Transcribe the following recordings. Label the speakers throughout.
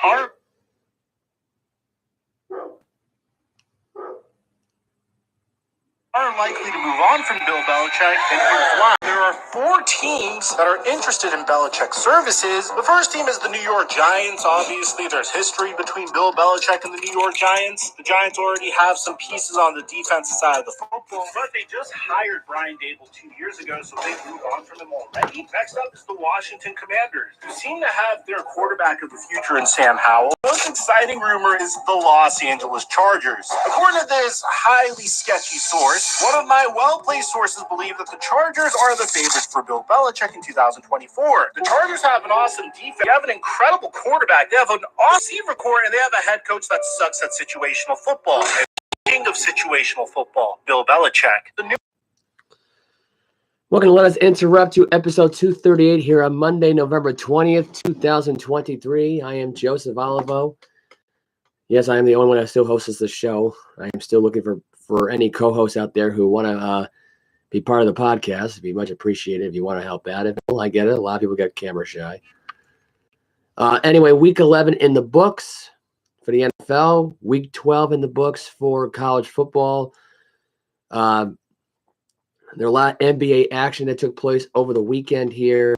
Speaker 1: are likely to move on from Bill Belichick, and here's why. There are 4 teams that are interested in Belichick's services. The first team is the New York Giants. Obviously, there's history between Bill Belichick and the New York Giants. The Giants already have some pieces on the defensive side of the football, but they just hired Brian Dable 2 years ago, so they moved on from him already. Next up is the Washington Commanders, who seem to have their quarterback of the future in Sam Howell. The most exciting rumor is the Los Angeles Chargers. According to this highly sketchy source, one of my well-placed sources believe that the Chargers are the favorites for Bill Belichick in 2024. The Chargers have an awesome defense. They have an incredible quarterback. They have an awesome receiver core, and they have a head coach that sucks at situational football. And king of situational football, Bill Belichick.
Speaker 2: Welcome to Let Us Interrupt you, episode 238 here on Monday, November 20th, 2023. I am Joseph Olivo. Yes, I am the only one that still hosts this show. I am still looking for any co-hosts out there who want to be part of the podcast. It'd be much appreciated if you want to help out. Well, I get it. A lot of people get camera shy. Anyway, week 11 in the books for the NFL. Week 12 in the books for college football. There are a lot of NBA action that took place over the weekend here.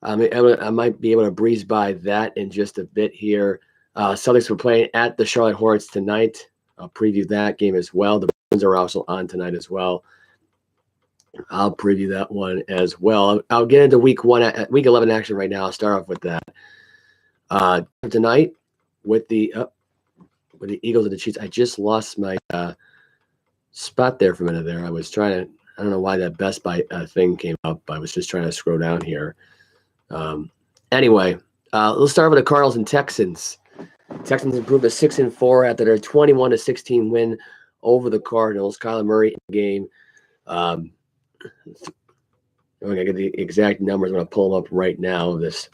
Speaker 2: I might be able to breeze by that in just a bit here. Celtics were playing at the Charlotte Hornets tonight. I'll preview that game as well. The Bruins are also on tonight as well. I'll preview that one as well. I'll get into week 11 action right now. I'll start off with that. Tonight with the Eagles and the Chiefs. I just lost my spot there for a minute there. I was trying to, I don't know why that Best Buy thing came up. I was just trying to scroll down here. Anyway, let's start with the Cardinals and Texans. Texans improved to 6-4 after their 21-16 win over the Cardinals. Kyler Murray in the game. I'm going to get the exact numbers. I'm going to pull them up right now. This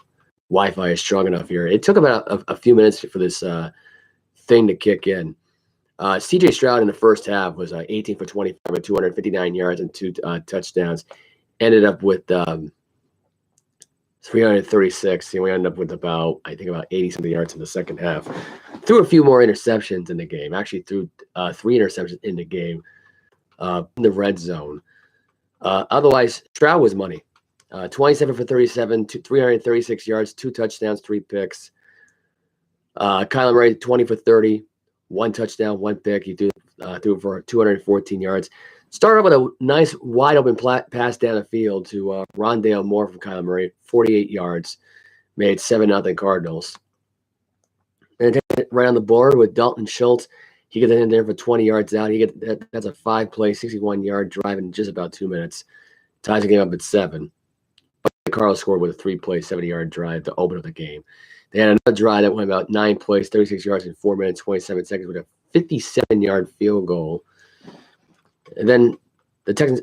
Speaker 2: Wi-Fi is strong enough here. It took about a few minutes for this thing to kick in. C.J. Stroud in the first half was 18 for 25 with 259 yards and 2 touchdowns. Ended up with 336. We ended up with about 80-something yards in the second half. Threw a few more interceptions in the game. Actually threw 3 interceptions in the game in the red zone. Otherwise, Stroud was money. 27 for 37, 336 yards, 2 touchdowns, 3 picks. Kyler Murray, 20 for 30, 1 touchdown, 1 pick. He threw for 214 yards. Started with a nice wide-open pass down the field to Rondale Moore from Kyler Murray, 48 yards, made 7-0 Cardinals. And right on the board with Dalton Schultz. He gets in there for 20 yards out. That's a 5-play, 61-yard drive in just about 2 minutes. Ties the game up at 7. But the Cardinals scored with a 3-play, 70-yard drive to open up the game. They had another drive that went about 9 plays, 36 yards in 4 minutes, 27 seconds with a 57-yard field goal. And then the Texans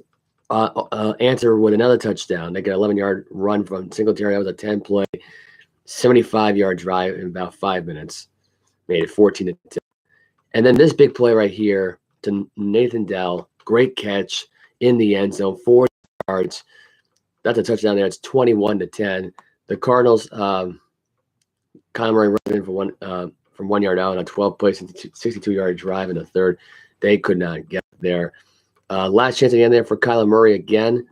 Speaker 2: answer with another touchdown. They get an 11-yard run from Singletary. That was a 10-play, 75-yard drive in about 5 minutes. Made it 14-10. And then this big play right here to Nathan Dell. Great catch in the end zone, 4 yards. That's a touchdown there. It's 21-10. The Cardinals, Kyler Murray running from 1 yard out on a 12-play, 62-yard drive in the third. They could not get there. Last chance at the end there for Kyler Murray again.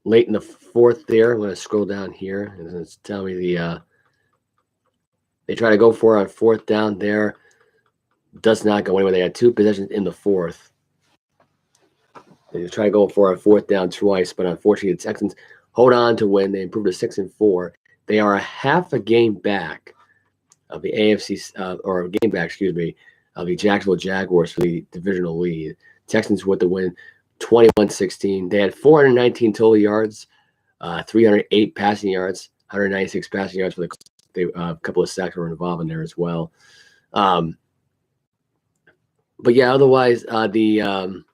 Speaker 2: Late in the fourth there. I'm going to scroll down here and it's tell me they try to go for it on 4th down there. Does not go anywhere. They had 2 possessions in the 4th. They try to go for it on 4th down twice, but unfortunately the Texans hold on to win. They improved to 6-4. They are a half a game back of the AFC, or a game back, of the Jacksonville Jaguars for the divisional lead. Texans with the win, 21-16. They had 419 total yards, 308 passing yards, 196 passing yards for a couple of sacks were involved in there as well. But yeah, otherwise, the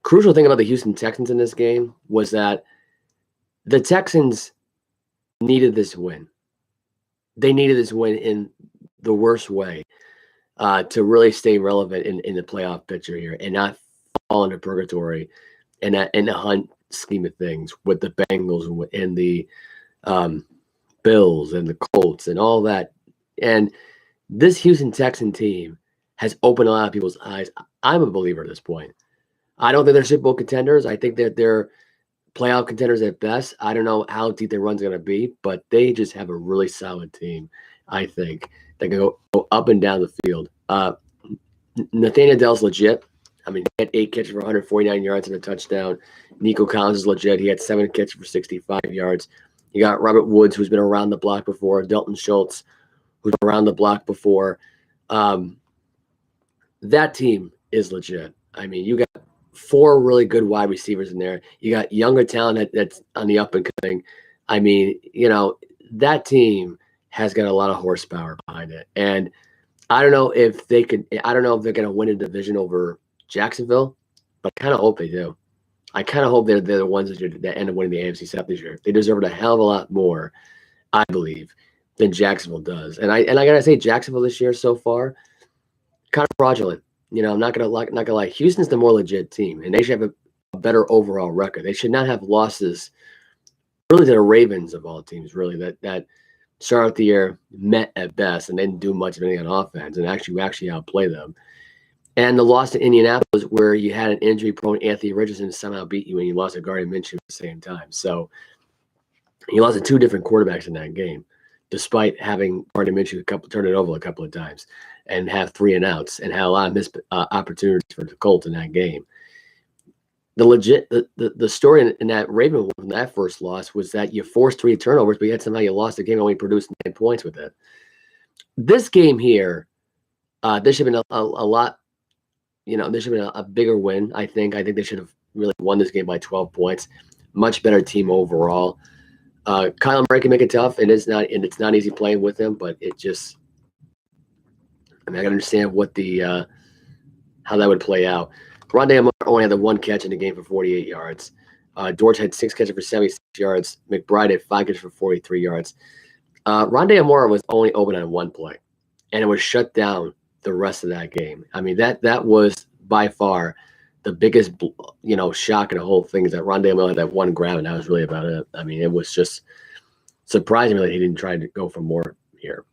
Speaker 2: crucial thing about the Houston Texans in this game was that the Texans needed this win. They needed this win in the worst way to really stay relevant in the playoff picture here and not fall into purgatory in the hunt scheme of things with the Bengals and the Bills and the Colts and all that. And this Houston Texan team has opened a lot of people's eyes. I'm a believer at this point. I don't think they're Super Bowl contenders. I think that they're playoff contenders at best. I don't know how deep their run's going to be, but they just have a really solid team, I think, that can go up and down the field. Nathaniel Dell's legit. I mean, he had 8 catches for 149 yards and a touchdown. Nico Collins is legit. He had 7 catches for 65 yards. You got Robert Woods, who's been around the block before. Dalton Schultz, who's been around the block before. That team is legit. I mean, you got 4 really good wide receivers in there. You got younger talent that's on the up and coming. I mean, that team has got a lot of horsepower behind it. And I don't know if they're going to win a division over Jacksonville, but I kind of hope they do. I kind of hope they're the ones that end up winning the AFC South this year. They deserve it a hell of a lot more, I believe, than Jacksonville does. And I gotta say, Jacksonville this year so far, kind of fraudulent. I'm not gonna lie. Houston's the more legit team, and they should have a better overall record. They should not have losses, really, to the Ravens of all teams. Really, that start out the year met at best and didn't do much of anything on offense, and actually outplay them. And the loss to Indianapolis, where you had an injury-prone Anthony Richardson somehow beat you, and you lost to Gardner Minshew at the same time. So you lost to 2 different quarterbacks in that game, despite having Gardner Minshew turn it over a couple of times and have 3 and outs and had a lot of missed opportunities for the Colts in that game. The story in that Raven one from that first loss was that you forced 3 turnovers, but yet somehow you lost the game and only produced 9 points with it. This game here, there should have been a lot. There should have been a bigger win, I think. I think they should have really won this game by 12 points. Much better team overall. Kyler Murray can make it tough, and it's not easy playing with him, but it just – I can understand how that would play out. Rondé Moore only had the 1 catch in the game for 48 yards. Dortch had 6 catches for 76 yards. McBride had 5 catches for 43 yards. Rondé Moore was only open on 1 play, and it was shut down the rest of that game. I mean, that was by far the biggest, shock in the whole thing, is that Rondé Moore had that 1 grab, and that was really about it. I mean, it was just surprising that he didn't try to go for more here.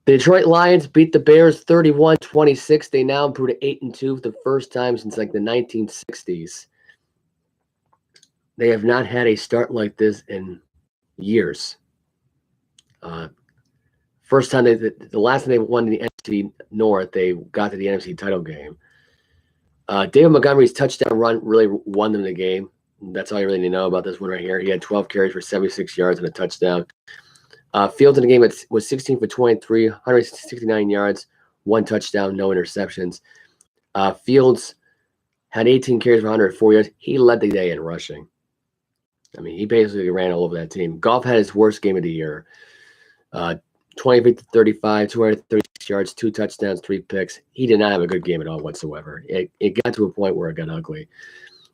Speaker 2: The Detroit Lions beat the Bears 31-26. They now improved to 8-2 for the first time since like the 1960s. They have not had a start like this in years. First time the last time they won the NFC North, they got to the NFC title game. David Montgomery's touchdown run really won them the game. That's all you really need to know about this one right here. He had 12 carries for 76 yards and a touchdown. Fields in the game was 16 for 23, 169 yards, 1 touchdown, no interceptions. Fields had 18 carries for 104 yards. He led the day in rushing. I mean, he basically ran all over that team. Goff had his worst game of the year. 28 to 35, 236 yards, 2 touchdowns, 3 picks. He did not have a good game at all whatsoever. It got to a point where it got ugly.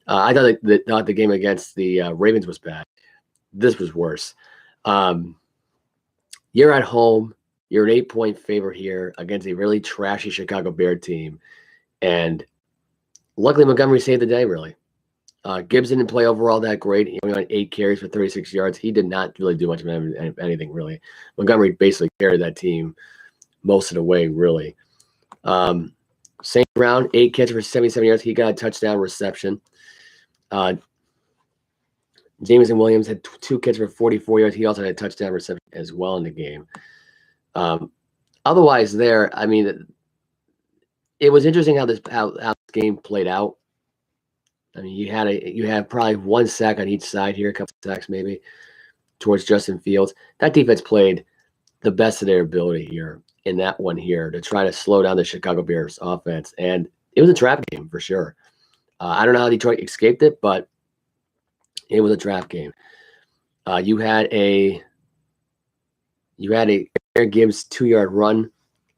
Speaker 2: I thought the game against the Ravens was bad. This was worse. You're at home. You're an 8-point favorite here against a really trashy Chicago Bear team. And luckily, Montgomery saved the day, really. Gibbs didn't play overall that great. He only had 8 carries for 36 yards. He did not really do much of anything, really. Montgomery basically carried that team most of the way, really. St. Brown, 8 catches for 77 yards. He got a touchdown reception. Jameson Williams had 2 catches for 44 yards. He also had a touchdown reception as well in the game. Otherwise, I mean, it was interesting how this game played out. I mean, you had probably 1 sack on each side here, a couple of sacks maybe, towards Justin Fields. That defense played the best of their ability here in that one here to try to slow down the Chicago Bears offense. And it was a trap game for sure. I don't know how Detroit escaped it, but it was a trap game. You had a Aaron Gibbs 2-yard run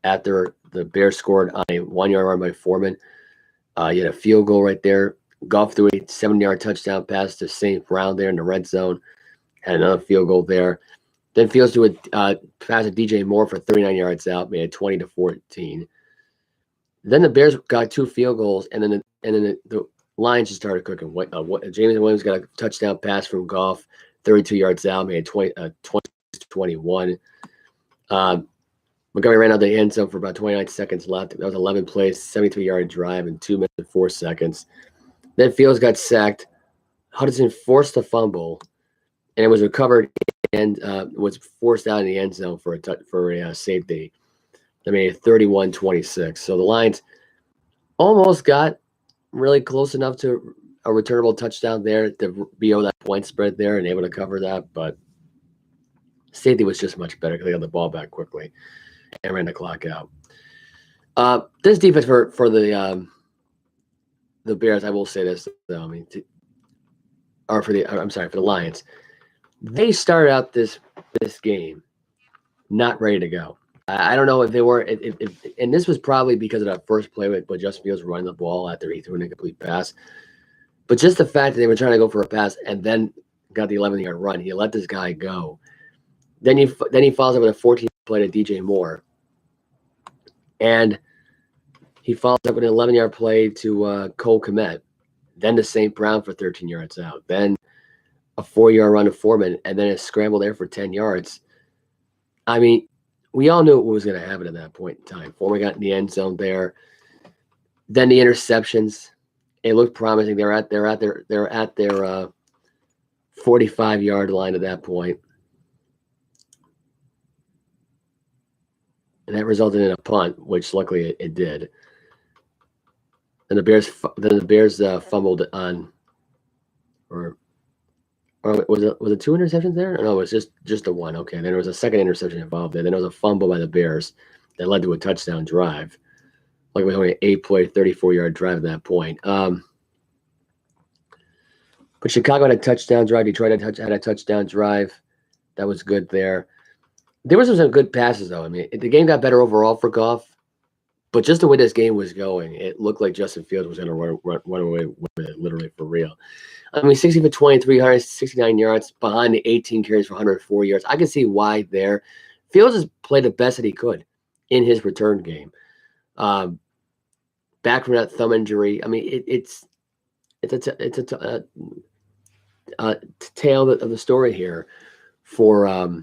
Speaker 2: after the Bears scored on a 1-yard run by Foreman. You had a field goal right there. Goff threw a 7-yard touchdown pass to St. Brown there in the red zone. Had another field goal there. Then Fields threw a pass to DJ Moore for 39 yards out, made it 20-14. Then the Bears got 2 field goals, and then the Lions just started cooking. Jameson Williams got a touchdown pass from Goff, 32 yards out, made 21. Montgomery ran out the end zone for about 29 seconds left. That was 11 plays, 73-yard drive in 2 minutes and 4 seconds. Then Fields got sacked. Hudson forced a fumble, and it was recovered and was forced out in the end zone for a safety. I mean, 31-26. So the Lions almost got really close enough to a returnable touchdown there to be over that point spread there and able to cover that, but safety was just much better because they got the ball back quickly and ran the clock out. This defense for the Bears, I will say this though. I mean, for the Lions, they started out this game not ready to go. I don't know if they were, and this was probably because of that first play with Justin Fields running the ball after he threw an incomplete pass. But just the fact that they were trying to go for a pass and then got the 11-yard run, he let this guy go. Then he follows up with a 14 play to DJ Moore, and he follows up with an 11-yard play to Cole Kmet. Then to St. Brown for 13 yards out. Then a 4-yard run to Foreman, and then a scramble there for 10 yards. I mean, we all knew what was going to happen at that point in time. Foreman got in the end zone there. Then the interceptions. It looked promising. They're at their 45-yard line at that point. And that resulted in a punt, which luckily it did. And the Bears fumbled on, or was it 2 interceptions there? No, it was just the one. Okay, then there was a second interception involved there. Then there was a fumble by the Bears that led to a touchdown drive. Like it was only an 8-play, 34-yard drive at that point. But Chicago had a touchdown drive. Detroit had a touchdown drive. That was good there. There was some good passes, though. I mean, the game got better overall for Goff. But just the way this game was going, it looked like Justin Fields was going to run away with it, literally for real. I mean, 60 for 23, 169 yards behind the 18 carries for 104 yards. I can see why there. Fields has played the best that he could in his return game. Back from that thumb injury. I mean, it's a tale of the story here for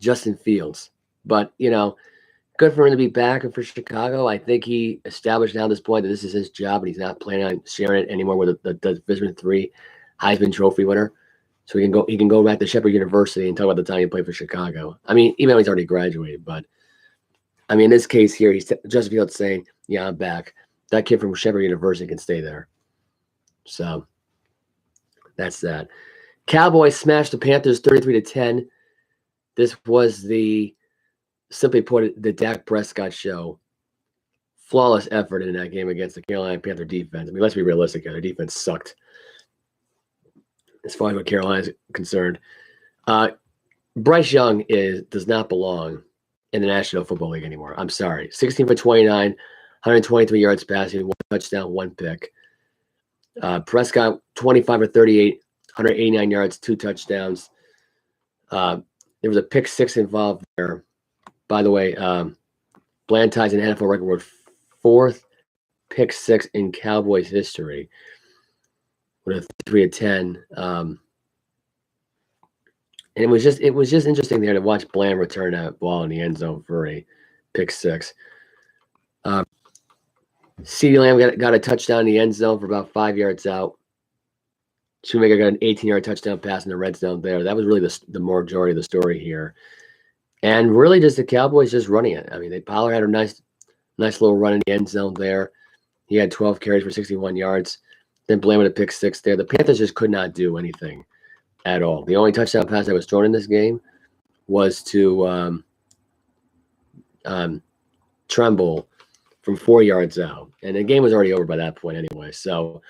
Speaker 2: Justin Fields. But, good for him to be back and for Chicago. I think he established now at this point that this is his job and he's not planning on sharing it anymore with the Division III Heisman Trophy winner. So he can go back to Shepherd University and talk about the time he played for Chicago. I mean, even though he's already graduated, but I mean, in this case here, Justin Fields saying, "Yeah, I'm back." That kid from Shepherd University can stay there. So that's that. Cowboys smashed the Panthers 33-10. This was simply put, the Dak Prescott show. Flawless effort in that game against the Carolina Panther defense. I mean, let's be realistic here. Their defense sucked as far as what Carolina's concerned. Bryce Young does not belong in the National Football League anymore. I'm sorry. 16 for 29, 123 yards passing, 1 touchdown, 1 pick. Prescott, 25 for 38, 189 yards, 2 touchdowns. There was a pick 6 involved there. By the way, Bland ties an NFL record with 4th pick 6 in Cowboys history with a 3-10. And it was just interesting there to watch Bland return that ball in the end zone for a pick 6. CeeDee Lamb got a touchdown in the end zone for about 5 yards out. Shoemaker got an 18-yard touchdown pass in the red zone there. That was really the majority of the story here. And really just the Cowboys just running it. I mean, Pollard had a nice little run in the end zone there. He had 12 carries for 61 yards. Then Bland with a pick 6 there. The Panthers just could not do anything at all. The only touchdown pass that was thrown in this game was to Tremble from 4 yards out. And the game was already over by that point anyway. So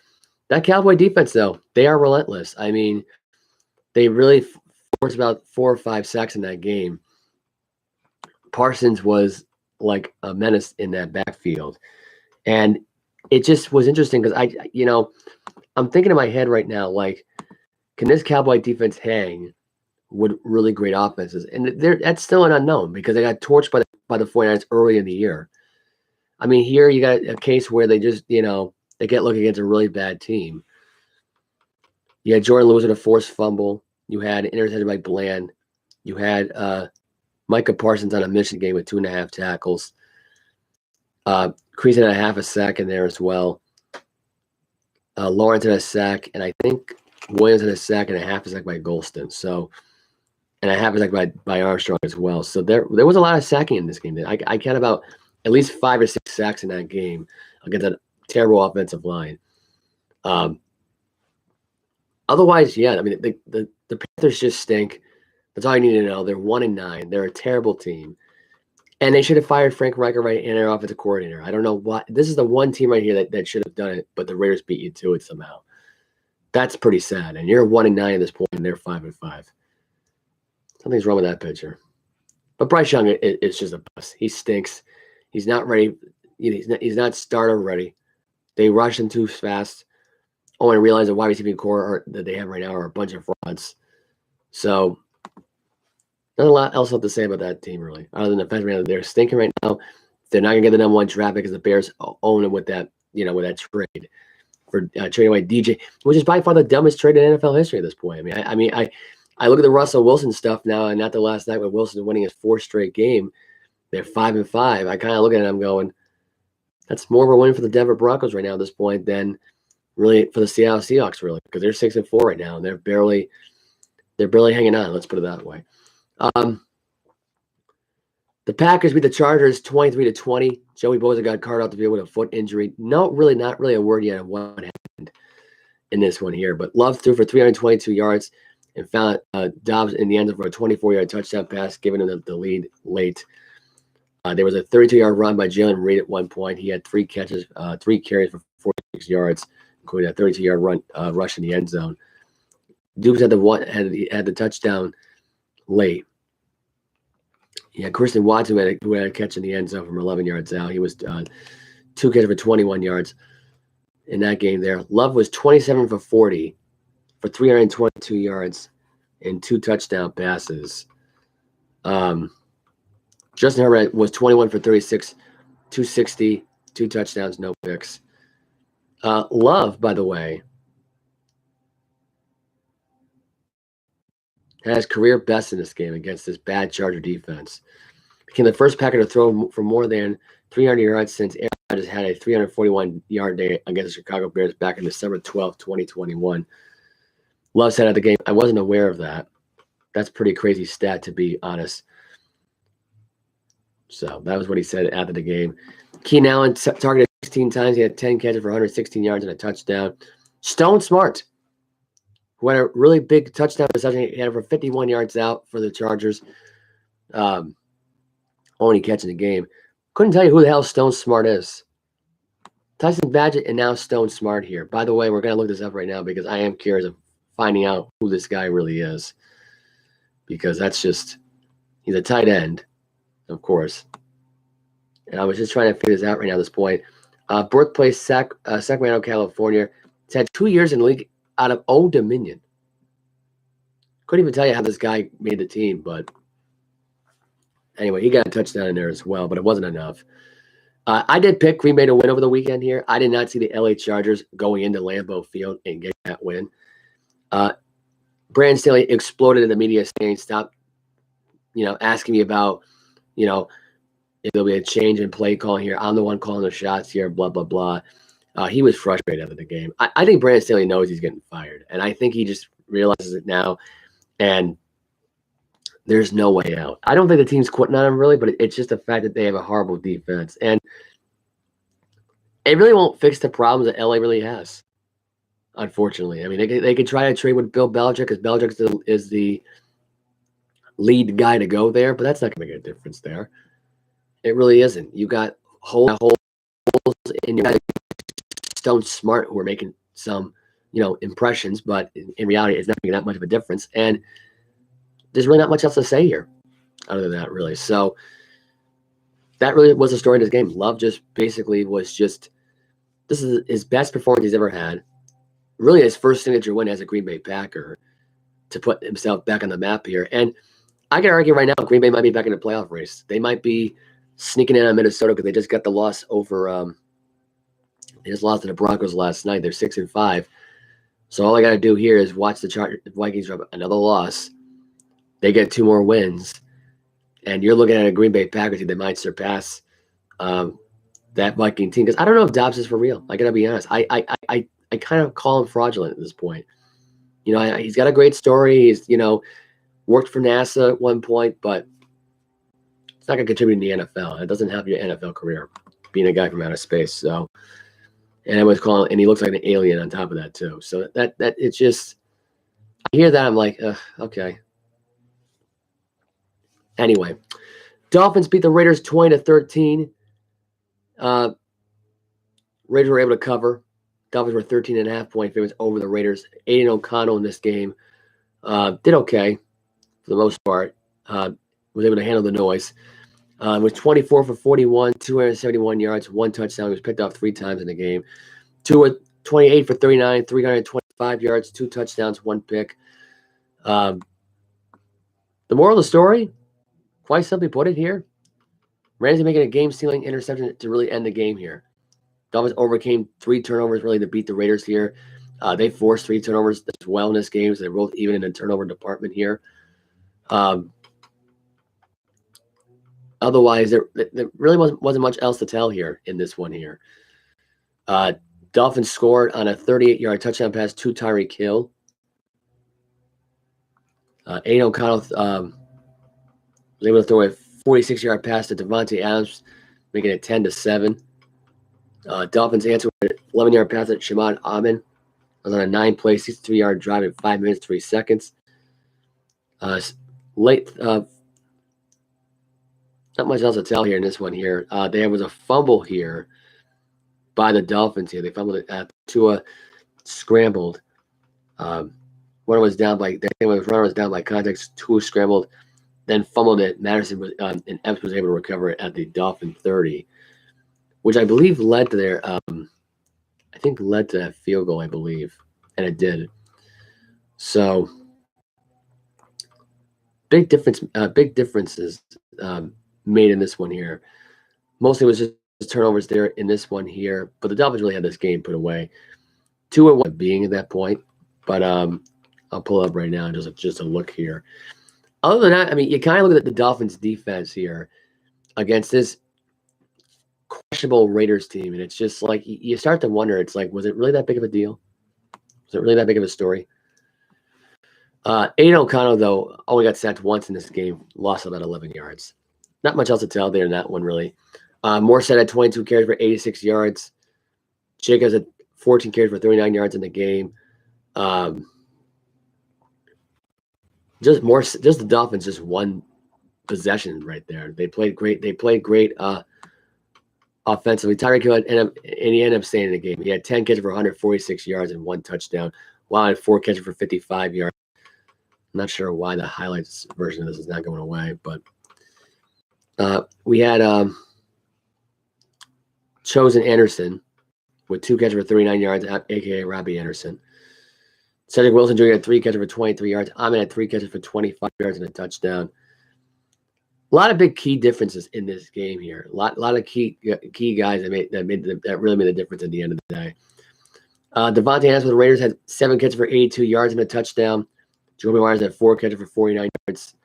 Speaker 2: that Cowboy defense, though, they are relentless. I mean, they really forced about 4 or 5 sacks in that game. Parsons was like a menace in that backfield. And it just was interesting because I'm thinking in my head right now, like, can this Cowboy defense hang with really great offenses? And that's still an unknown because they got torched by the 49ers early in the year. I mean, here you got a case where they just, they get lucky against a really bad team. You had Jordan Lewis with a forced fumble. You had an interception by Bland. You had Micah Parsons on a mission game with 2.5 tackles. Creasing at a half a sack in there as well. Lawrence had a sack, and I think Williams had a sack and a half a sack by Golston. So, and a half a sack by Armstrong as well. So there was a lot of sacking in this game. I count about at least 5 or 6 sacks in that game against a terrible offensive line. Otherwise, yeah, I mean the Panthers just stink. That's all you need to know. They're 1-9. They're a terrible team. And they should have fired Frank Reich right in their offensive coordinator. I don't know why. This is the one team right here that should have done it, but the Raiders beat you to it somehow. That's pretty sad. And you're 1-9 at this point, and they're 5-5. Something's wrong with that pitcher. But Bryce Young is just a bust. He stinks. He's not ready. He's not starter ready. They rush him too fast. Oh, and realize the wide receiving core that they have right now are a bunch of frauds. So not a lot else to say about that team, really, other than the fact that they're stinking right now. They're not going to get the number 1 draft because the Bears own it with that, with that trade for trading away DJ, which is by far the dumbest trade in NFL history at this point. I look at the Russell Wilson stuff now, and not the last night when Wilson winning his 4th straight game. They're 5-5. I kind of look at it and I'm going, that's more of a win for the Denver Broncos right now at this point than really for the Seattle Seahawks, really, because they're 6-4 right now and they're barely hanging on. Let's put it that way. The Packers beat the Chargers 23-20. Joey Bosa got carted out the field with a foot injury. Not really a word yet on what happened in this one here, but Love threw for 322 yards and found Dobbs in the end zone for a 24-yard touchdown pass, giving him the lead late. There was a 32-yard run by Jalen Reed at one point. He had 3 catches, 3 carries for 46 yards, including a 32-yard run rush in the end zone. Dubes had the touchdown late. Yeah, Christian Watson who had a catch in the end zone from 11 yards out. He was 2 catches for 21 yards in that game there. Love was 27 for 40 for 322 yards and 2 touchdown passes. Justin Herbert was 21 for 36, 260, 2 touchdowns, no picks. Love, by the way, has career best in this game against this bad Charger defense. Became the first Packer to throw for more than 300 yards since Aaron Rodgers had a 341-yard day against the Chicago Bears back in December 12, 2021. Love said at the game, I wasn't aware of that. That's a pretty crazy stat, to be honest. So that was what he said after the game. Keenan Allen targeted 16 times. He had 10 catches for 116 yards and a touchdown. Stone Smart, who had a really big touchdown reception. He had for 51 yards out for the Chargers. Only catch in the game. Couldn't tell you who the hell Stone Smart is. Tyson Badgett and now Stone Smart here. By the way, we're going to look this up right now because I am curious of finding out who this guy really is. Because he's a tight end, of course. And I was just trying to figure this out right now at this point. Birthplace, Sacramento, California. He's had 2 years in the league out of Old Dominion. Couldn't even tell you how this guy made the team, but anyway, he got a touchdown in there as well, but it wasn't enough. I did pick Green Bay to win over the weekend here. I did not see the LA Chargers going into Lambeau Field and get that win. Brandon Staley exploded in the media saying, stop, asking me about, if there'll be a change in play calling here. I'm the one calling the shots here, blah, blah, blah. He was frustrated after the game. I think Brandon Staley knows he's getting fired, and I think he just realizes it now, and there's no way out. I don't think the team's quitting on him, really, but it's just the fact that they have a horrible defense, and it really won't fix the problems that LA really has, unfortunately. I mean, they could try to trade with Bill Belichick because Belichick is the lead guy to go there, but that's not going to make a difference there. It really isn't. You got holes in your Stone Smart who are making some, impressions, but in reality, it's not making that much of a difference. And there's really not much else to say here other than that, really. So that really was the story of this game. Love just basically this is his best performance he's ever had. Really his first signature win as a Green Bay Packer to put himself back on the map here. And I can argue right now, Green Bay might be back in the playoff race. They might be sneaking in on Minnesota because they just got the loss over they just lost to the Broncos last night. They're 6-5. So all I got to do here is watch the Vikings drop another loss. They get 2 more wins, and you're looking at a Green Bay Packers team that might surpass that Viking team. Because I don't know if Dobbs is for real. I got to be honest. I kind of call him fraudulent at this point. He's got a great story. He's worked for NASA at one point, but it's not going to contribute in the NFL. It doesn't have your NFL career being a guy from outer space. So, and I was calling, and he looks like an alien on top of that too. So that it's just, I hear that, I'm like, okay. Anyway, Dolphins beat the Raiders 20-13. Raiders were able to cover. Dolphins were 13.5-point favorites over the Raiders. Aiden O'Connell in this game did okay for the most part. Was able to handle the noise. Was 24 for 41, 271 yards, 1 touchdown. He was picked off 3 times in the game. 28 for 39, 325 yards, 2 touchdowns, 1 pick. The moral of the story, quite simply put it here, Ramsey making a game-stealing interception to really end the game here. Dolphins overcame 3 turnovers really to beat the Raiders here. They forced 3 turnovers as well in this game, so they're both even in the turnover department here. Otherwise, there really wasn't much else to tell here in this one here. Dolphins scored on a 38-yard touchdown pass to Tyreek Hill. Aiden O'Connell was able to throw a 46-yard pass to Devontae Adams, making it 10-7. Dolphins answered with an 11-yard pass at Shimon Amin. Was on a 9-play, 63-yard drive in 5 minutes, 3 seconds. Not much else to tell here in this one here. There was a fumble here by the Dolphins here. They fumbled it. Tua scrambled. Runner was down by context. Tua scrambled, then fumbled it. Madison was and Epps was able to recover it at the Dolphin 30, which I believe led to their led to that field goal, I believe, and it did. So big differences made in this one here. Mostly was just turnovers there in this one here, but the Dolphins really had this game put away. 2-1 being at that point, but I'll pull it up right now and just a look here. Other than that, I mean, you kind of look at the Dolphins' defense here against this questionable Raiders team, and it's just like you start to wonder. It's like, was it really that big of a deal? Was it really that big of a story? Aiden O'Connell, though, only got sacked once in this game, lost about 11 yards. Not much else to tell there in that one, really. Morstead had 22 carries for 86 yards. Jacobs had 14 carries for 39 yards in the game. Just the Dolphins just won possession right there. They played great. Offensively. Tyreek Hill ended up staying in the game. He had 10 catches for 146 yards and 1 touchdown. While had 4 catches for 55 yards. I'm not sure why the highlights version of this is not going away, but we had Chosen Anderson with 2 catches for 39 yards, a.k.a. Robbie Anderson. Cedric Wilson Jr. had 3 catches for 23 yards. Ahmed had 3 catches for 25 yards and a touchdown. A lot of big key differences in this game here. A lot of key guys that really made the difference at the end of the day. Devontae Adams with the Raiders had 7 catches for 82 yards and a touchdown. Jacoby Myers had 4 catches for 49 yards.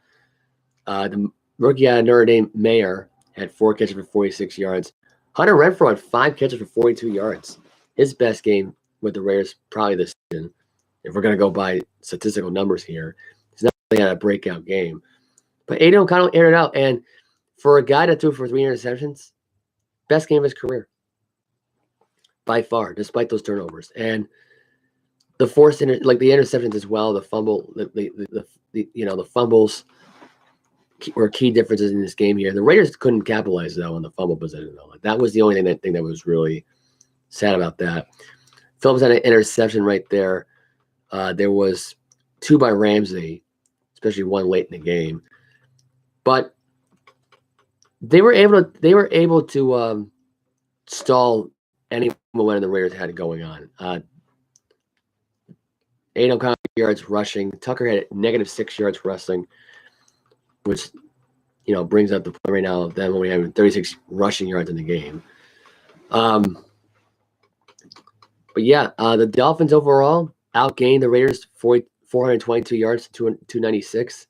Speaker 2: The rookie out of Notre Dame, Mayer, had 4 catches for 46 yards. Hunter Renfrow had 5 catches for 42 yards. His best game with the Raiders probably this season. If we're going to go by statistical numbers here, he's not really had a breakout game. But Aiden O'Connell aired it out, and for a guy that threw for 3 interceptions, best game of his career by far, despite those turnovers. And the the interceptions as well, the fumble, the fumbles were key differences in this game here. The Raiders couldn't capitalize though on the fumble position though. That was the only thing that was really sad about that. Phillips had an interception right there. There was 2 by Ramsey, especially one late in the game. But they were able to stall any momentum the Raiders had going on. 8 O'Connell yards rushing. Tucker had -6 yards rushing, which brings up the point right now of them only having 36 rushing yards in the game. But yeah, the Dolphins overall, outgained the Raiders 422 yards to 296.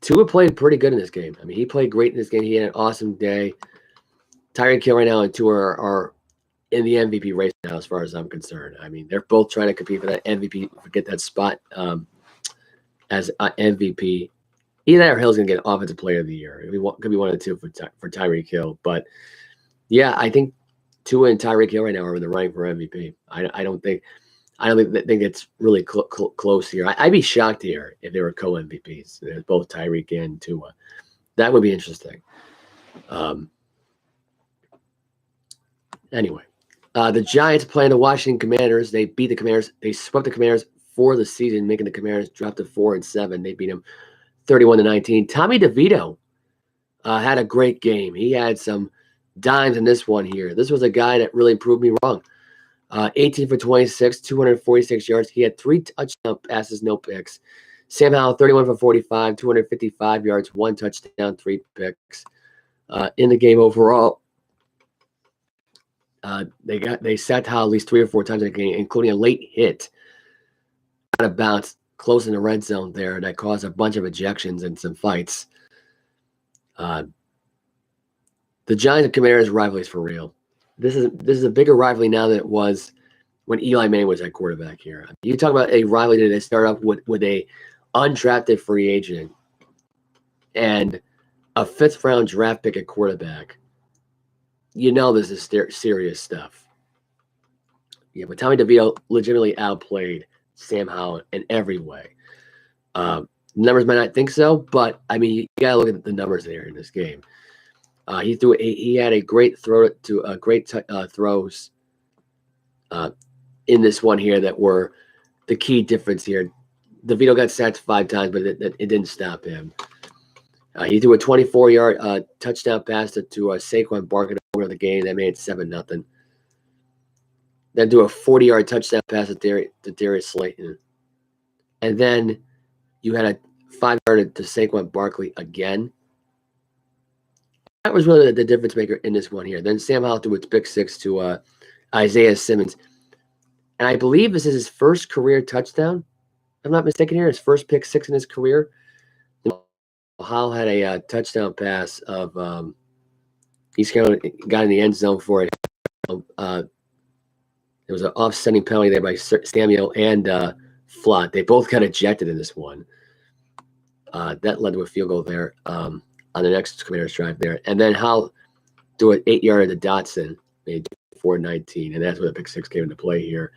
Speaker 2: Tua played pretty good in this game. I mean, he played great in this game. He had an awesome day. Tyreek Hill right now and Tua are in the MVP race now, as far as I'm concerned. I mean, they're both trying to compete for that MVP, get that spot as MVP. Either that or Hill's going to get Offensive Player of the Year. It could be one of the two for Tyreek Hill. But, yeah, I think Tua and Tyreek Hill right now are in the running for MVP. I don't think it's really close here. I'd be shocked here if they were co-MVPs, both Tyreek and Tua. That would be interesting. Anyway, the Giants playing the Washington Commanders. They beat the Commanders. They swept the Commanders for the season, making the Commanders drop to 4-7. They beat them 31-19. Tommy DeVito had a great game. He had some dimes in this one here. This was a guy that really proved me wrong. 18 for 26, 246 yards. He had 3 touchdown passes, no picks. Sam Howell, 31 for 45, 255 yards, 1 touchdown, 3 picks. In the game overall, they sacked Howell at least 3 or 4 times in the game, including a late hit out of bounds close in the red zone there that caused a bunch of ejections and some fights. The Giants and Commanders rivalry is for real. This is a bigger rivalry now than it was when Eli Manning was at quarterback here. You talk about a rivalry that started off with a undrafted free agent and a 5th round draft pick at quarterback. You know this is serious stuff. Yeah, but Tommy DeVito legitimately outplayed Sam Howell in every way. Numbers might not think so, but I mean you gotta look at the numbers there in this game. He had a great throw to throws in this one here that were the key difference here. DeVito got sacked 5 times, but it didn't stop him. He threw a 24-yard touchdown pass to Saquon Barkley over the game that made it 7-0. Then do a 40-yard touchdown pass to Darius Slayton, and then you had a 5-yard to Saquon Barkley again. That was really the difference maker in this one here. Then Sam Howell threw its pick 6 to Isaiah Simmons. And I believe this is his first career touchdown. If I'm not mistaken here, his first pick 6 in his career. Howell had a touchdown pass of he's got in the end zone for it. There was an offsetting penalty there by Samuel and Flott. They both got ejected in this one. That led to a field goal there. On the next Commanders drive there. And then Howell threw an 8-yarder to Dotson, made 4-19, and that's where the pick 6 came into play here.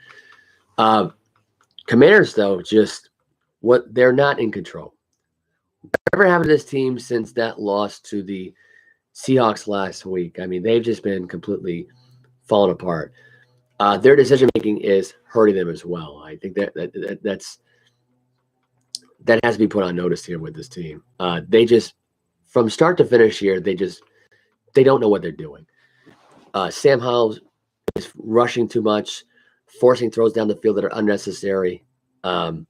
Speaker 2: Commanders, though, they're not in control. Whatever happened to this team since that loss to the Seahawks last week? I mean, they've just been completely falling apart. Their decision-making is hurting them as well. I think that has to be put on notice here with this team. They just, from start to finish here, they don't know what they're doing. Sam Howell is rushing too much, forcing throws down the field that are unnecessary. And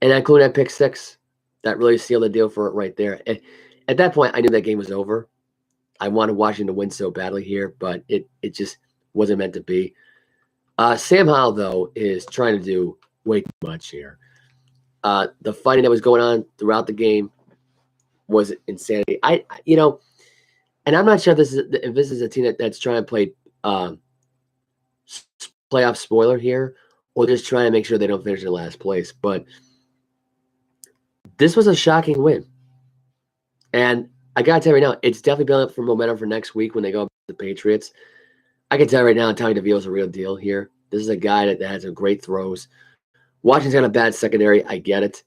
Speaker 2: including that pick 6, that really sealed the deal for it right there. At that point, I knew that game was over. I wanted Washington to win so badly here, but it just wasn't meant to be. Sam Howell, though, is trying to do way too much here. The fighting that was going on throughout the game was insanity. And I'm not sure if this is a team that's trying to play playoff spoiler here, or just trying to make sure they don't finish in last place. But this was a shocking win, and I gotta tell you right now, it's definitely building up for momentum for next week when they go up to the Patriots. I can tell you right now, Tommy DeVito's a real deal here. This is a guy that has some great throws. Washington's got a bad secondary. I get it.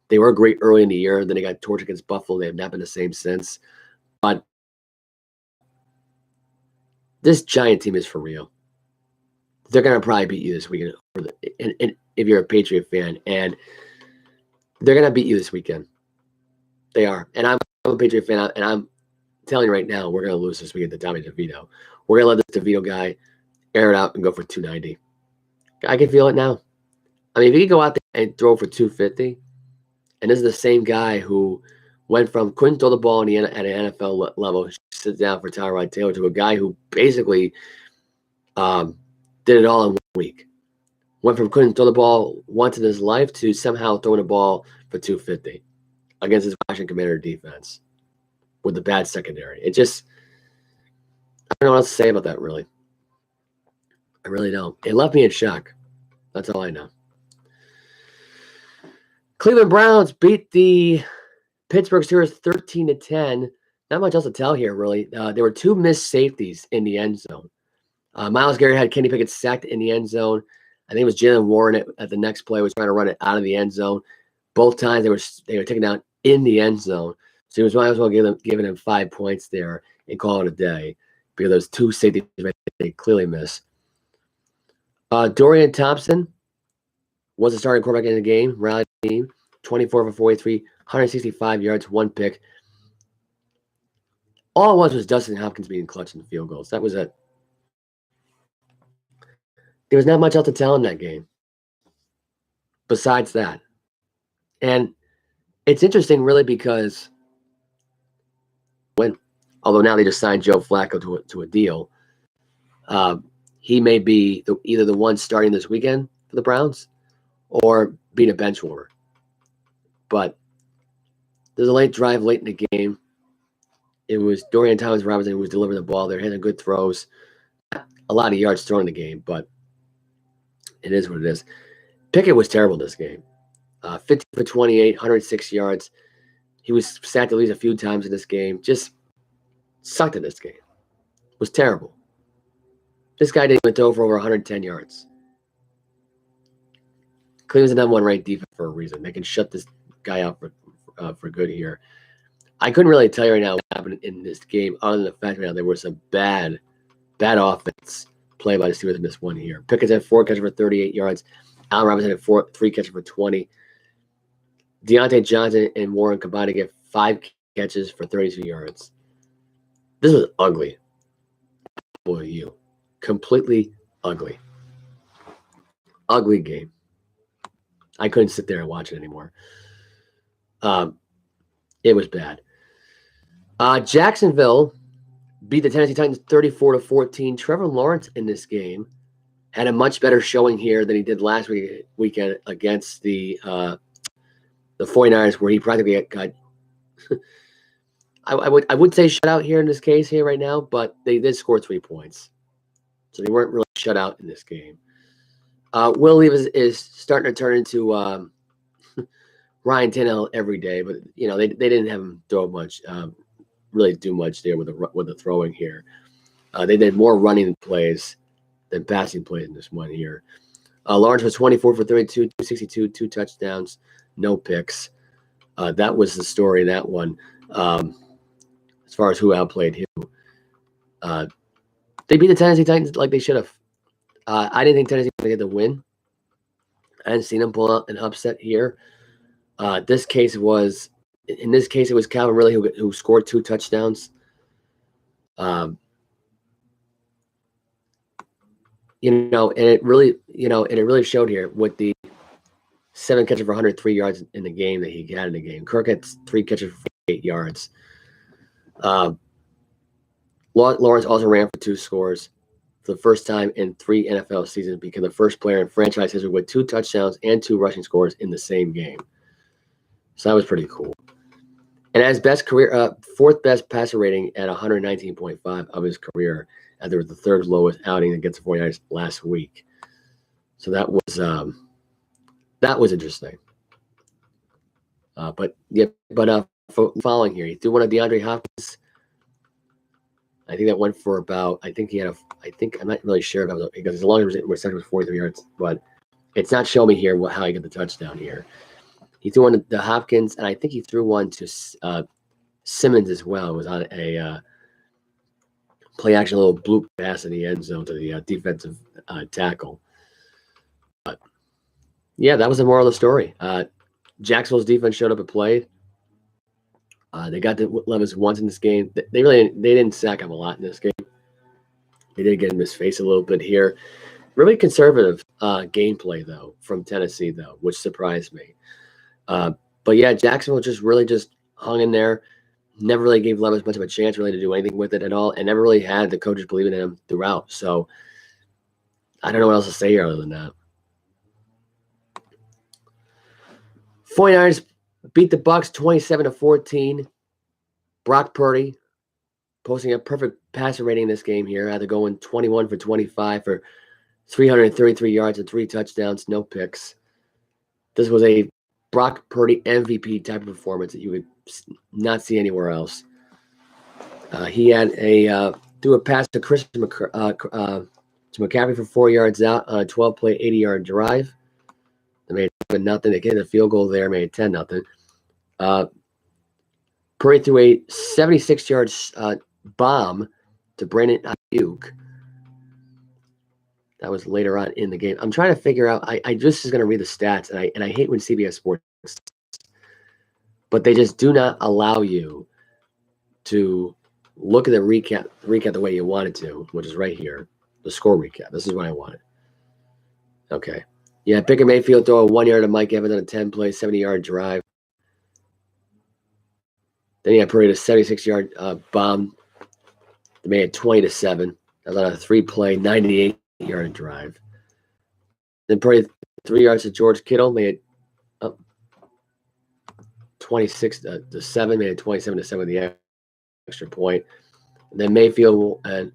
Speaker 2: They were great early in the year. Then they got torched against Buffalo. They have not been the same since. But this Giant team is for real. They're going to probably beat you this weekend. And if you're a Patriot fan, and they're going to beat you this weekend. They are. And I'm a Patriot fan, and I'm telling you right now, we're going to lose this weekend to Tommy DeVito. We're going to let this DeVito guy air it out and go for 290. I can feel it now. I mean, if he could go out there and throw for 250, and this is the same guy who went from couldn't throw the ball at an NFL level, sit down for Tyrod Taylor, to a guy who basically did it all in week. Went from couldn't throw the ball once in his life to somehow throwing the ball for 250 against his Washington Commander defense with the bad secondary. It just, I don't know what else to say about that, really. I really don't. It left me in shock. That's all I know. Cleveland Browns beat the Pittsburgh Steelers 13-10. Not much else to tell here, really. There were two missed safeties in the end zone. Myles Garrett had Kenny Pickett sacked in the end zone. I think it was Jalen Warren at the next play was trying to run it out of the end zone. Both times they were taken down in the end zone. So he was might as well giving him 5 points there and call it a day because those two safeties they clearly missed. Dorian Thompson was the starting quarterback in the game, rallied the team, 24 for 43, 165 yards, 1 pick. All it was Dustin Hopkins being clutch in the field goals. That was it. There was not much else to tell in that game besides that. And it's interesting, really, because although now they just signed Joe Flacco to a deal, he may be either the one starting this weekend for the Browns or being a bench warmer. But there's a late drive late in the game. It was Dorian Thompson-Robinson who was delivering the ball. They're hitting good throws. A lot of yards thrown in the game, but it is what it is. Pickett was terrible this game. 50 for 28, 106 yards. He was sacked at least a few times in this game. Just sucked in this game. Was terrible. This guy didn't even throw for over 110 yards. Cleveland's the number one ranked defense for a reason. They can shut this guy out for good here. I couldn't really tell you right now what happened in this game, other than the fact that there was some bad offense play by the Steelers in this one here. Pickens had 4 catches for 38 yards. Allen Robinson had 3 catches for 20. Deontay Johnson and Warren combined to get 5 catches for 32 yards. This was ugly. Boy, you. Completely ugly. Ugly game. I couldn't sit there and watch it anymore. It was bad. Jacksonville beat the Tennessee Titans 34-14. Trevor Lawrence in this game had a much better showing here than he did last weekend against the 49ers, where he practically got I would say shut out here in this case here right now, but they did score 3 points. So they weren't really shut out in this game. Will Levis is starting to turn into Ryan Tannehill every day, but they didn't have him throw much, really do much there with the throwing here. They did more running plays than passing plays in this one here. Lawrence was 24 for 32, 262, 2 touchdowns, no picks. That was the story in that one. As far as who outplayed who. They beat the Tennessee Titans like they should have. I didn't think Tennessee was going to get the win. I hadn't seen them pull out an upset here. In this case, it was Calvin Ridley who scored 2 touchdowns. And it really showed here with the 7 catches for 103 yards in the game that he had in the game. Kirk had 3 catches for 8 yards. Lawrence also ran for 2 scores for the first time in 3 NFL seasons, became the first player in franchise history with 2 touchdowns and 2 rushing scores in the same game. So that was pretty cool. And as best career, 4th best passer rating at 119.5 of his career, and there was the 3rd lowest outing against the 49ers last week. So that was interesting. Following here, he threw one of DeAndre Hopkins. I think that went for about. I'm not really sure about it because as long as reception was 43 yards, but it's not showing me here how he got the touchdown here. He threw one to Hopkins, and I think he threw one to Simmons as well. It was on a play action, a little bloop pass in the end zone to the defensive tackle. But yeah, that was the moral of the story. Jacksonville's defense showed up and played. They got to Levis once in this game. They didn't sack him a lot in this game. They did get in his face a little bit here. Really conservative gameplay though from Tennessee though, which surprised me. But yeah, Jacksonville just hung in there. Never really gave Levis much of a chance really to do anything with it at all, and never really had the coaches believing in him throughout. So I don't know what else to say here other than that. 49ers beat the Bucs 27-14. Brock Purdy posting a perfect passer rating in this game here. Had to go in 21 for 25 for 333 yards and 3 touchdowns, no picks. This was a Brock Purdy MVP type of performance that you would not see anywhere else. He had threw a pass to McCaffrey for 4 yards out on a 12-play, 80-yard drive. They made it nothing. They get a field goal there, made it 10-0. Purdy threw a 76-yard bomb to Brandon Ayuk. That was later on in the game. I'm trying to figure out. I just is going to read the stats, and I hate when CBS Sports, but they just do not allow you to look at the recap the way you want it to, which is right here, the score recap. This is what I wanted. Okay, yeah, Baker Mayfield throw a 1 yard to Mike Evans on a 10-play, 70-yard drive. Then he had Purdy a 76-yard bomb. They made it 20-7. That was on a 3-play, 98-yard drive. Then Purdy 3 yards to George Kittle, made it 26-7, made it 27-7 with the extra point. And then Mayfield and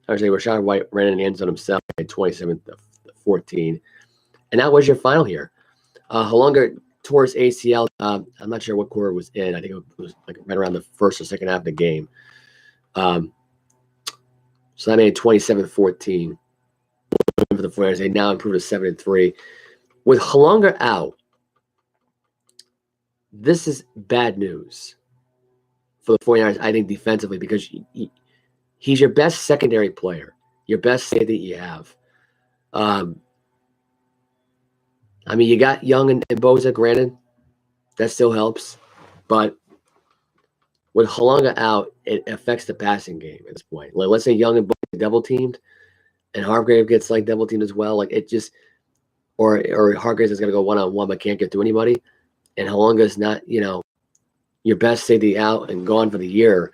Speaker 2: actually Rashad White ran in the end zone himself, made 27-14. And that was your final here. Halunga tore his ACL. I'm not sure what quarter it was in. I think it was like right around the first or second half of the game. So that made it 27-14 for the 49ers. They now improved to 7-3. With Halunga out, this is bad news for the 49ers, I think, defensively, because he's your best secondary player, your best safety you have. I mean, you got Young and Boza, granted. That still helps. But with Halunga out, it affects the passing game at this point. Like, let's say Young and Boza double-teamed, and Hargrave gets, like, double-teamed as well. Like, it just – or Hargrave is going to go one-on-one but can't get to anybody, and Halunga's not, your best safety out and gone for the year.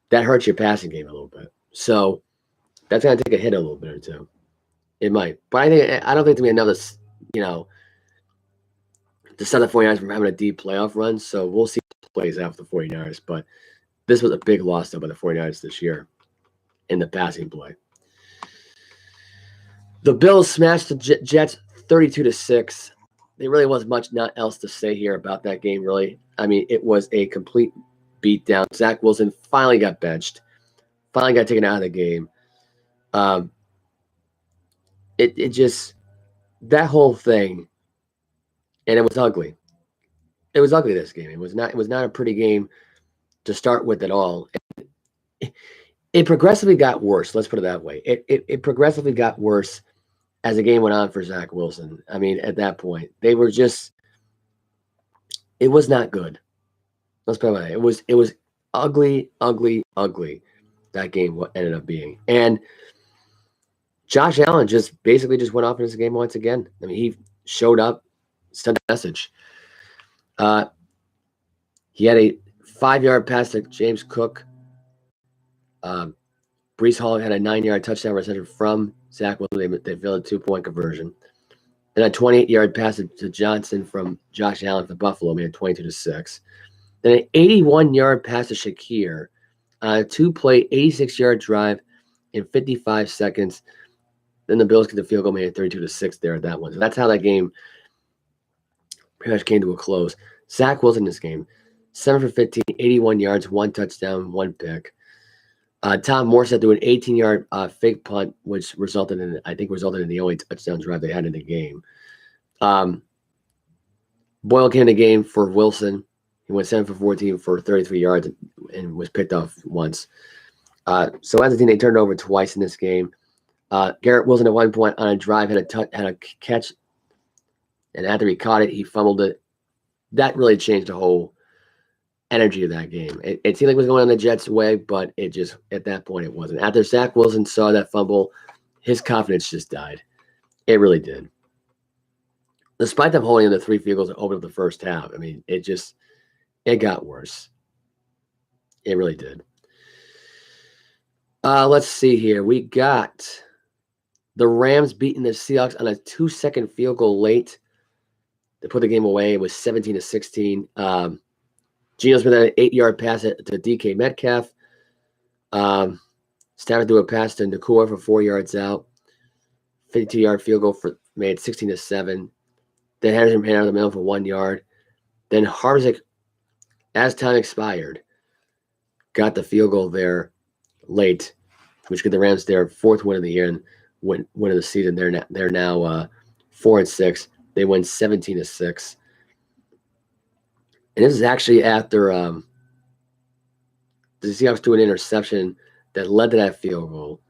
Speaker 2: That hurts your passing game a little bit. So that's going to take a hit a little bit or two. It might. But I don't think to be another, to stop the 49ers from having a deep playoff run. So we'll see how it plays out for the 49ers. But this was a big loss, though, by the 49ers this year in the passing play. The Bills smashed the Jets 32-6. There really wasn't much else to say here about that game, really. I mean, it was a complete beatdown. Zach Wilson finally got benched, finally got taken out of the game. It just, that whole thing, and it was ugly. It was ugly, this game. It was not a pretty game to start with at all. It progressively got worse. Let's put it that way. It progressively got worse as the game went on for Zach Wilson. I mean, at that point, they were just, it was not good. Let's put it that way. It was ugly, ugly, ugly. That game ended up being. And Josh Allen basically went off in this game once again. I mean, he showed up, sent a message. He had a 5-yard pass to James Cook. Breece Hall had a 9-yard touchdown reception from Zach Wilson. They failed a 2-point conversion. Then a 28-yard pass to Johnson from Josh Allen for Buffalo, made it 22-6. Then an 81-yard pass to Shakir on a 2-play, 86-yard drive in 55 seconds. Then the Bills get the field goal, made it 32-6 there at that one. So that's how that game pretty much came to a close. Zach Wilson in this game, 7 for 15, 81 yards, 1 touchdown, 1 pick. Tom Morstead threw an 18-yard fake punt, which resulted in the only touchdown drive they had in the game. Boyle came in the game for Wilson. He went 7 for 14 for 33 yards and was picked off once. So as a team, they turned it over twice in this game. Garrett Wilson at one point on a drive had a catch, and after he caught it, he fumbled it. That really changed the whole energy of that game. It seemed like it was going on the Jets' way, but it just, at that point, it wasn't. After Zach Wilson saw that fumble, his confidence just died. It really did. Despite them holding the 3 field goals that opened up the first half, I mean, it got worse. It really did. Let's see here. We got The Rams beating the Seahawks on a 2-second field goal late to put the game away. It was 17-16. Geno Smith had an 8-yard pass to DK Metcalf. Stafford threw a pass to Nakua for 4 yards out. 52-yard field goal made 16-7. Then Henderson ran out of the middle for 1 yard. Then Harzik, as time expired, got the field goal there late, which gave the Rams their 4th win of the year and win of the season. They're now 4-6. They win 17-6. And this is actually after the Seahawks threw an interception that led to that field goal.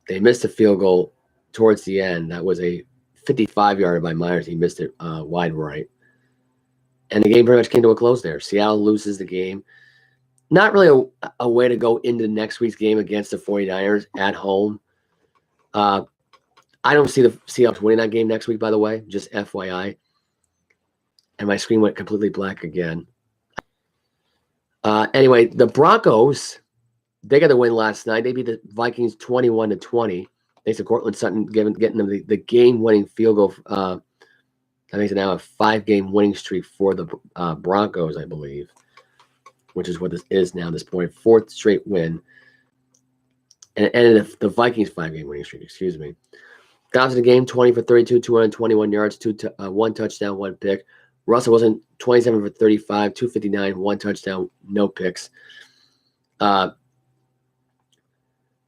Speaker 2: They missed a field goal towards the end. That was a 55-yarder by Myers. He missed it wide right. And the game pretty much came to a close there. Seattle loses the game. Not really a way to go into next week's game against the 49ers at home. I don't see the Seahawks winning that game next week, by the way, just FYI. And my screen went completely black again. Anyway, the Broncos, they got the win last night. They beat the Vikings 21-20. Thanks to Cortland Sutton getting them the game-winning field goal. That makes it now a 5-game winning streak for the Broncos, I believe, which is what this is now at this point. 4th straight win. And it ended the Vikings' 5-game winning streak, excuse me. Dobbs in the game, 20 for 32, 221 yards, 1 touchdown, 1 pick. Russell Wilson, 27 for 35, 259, 1 touchdown, no picks.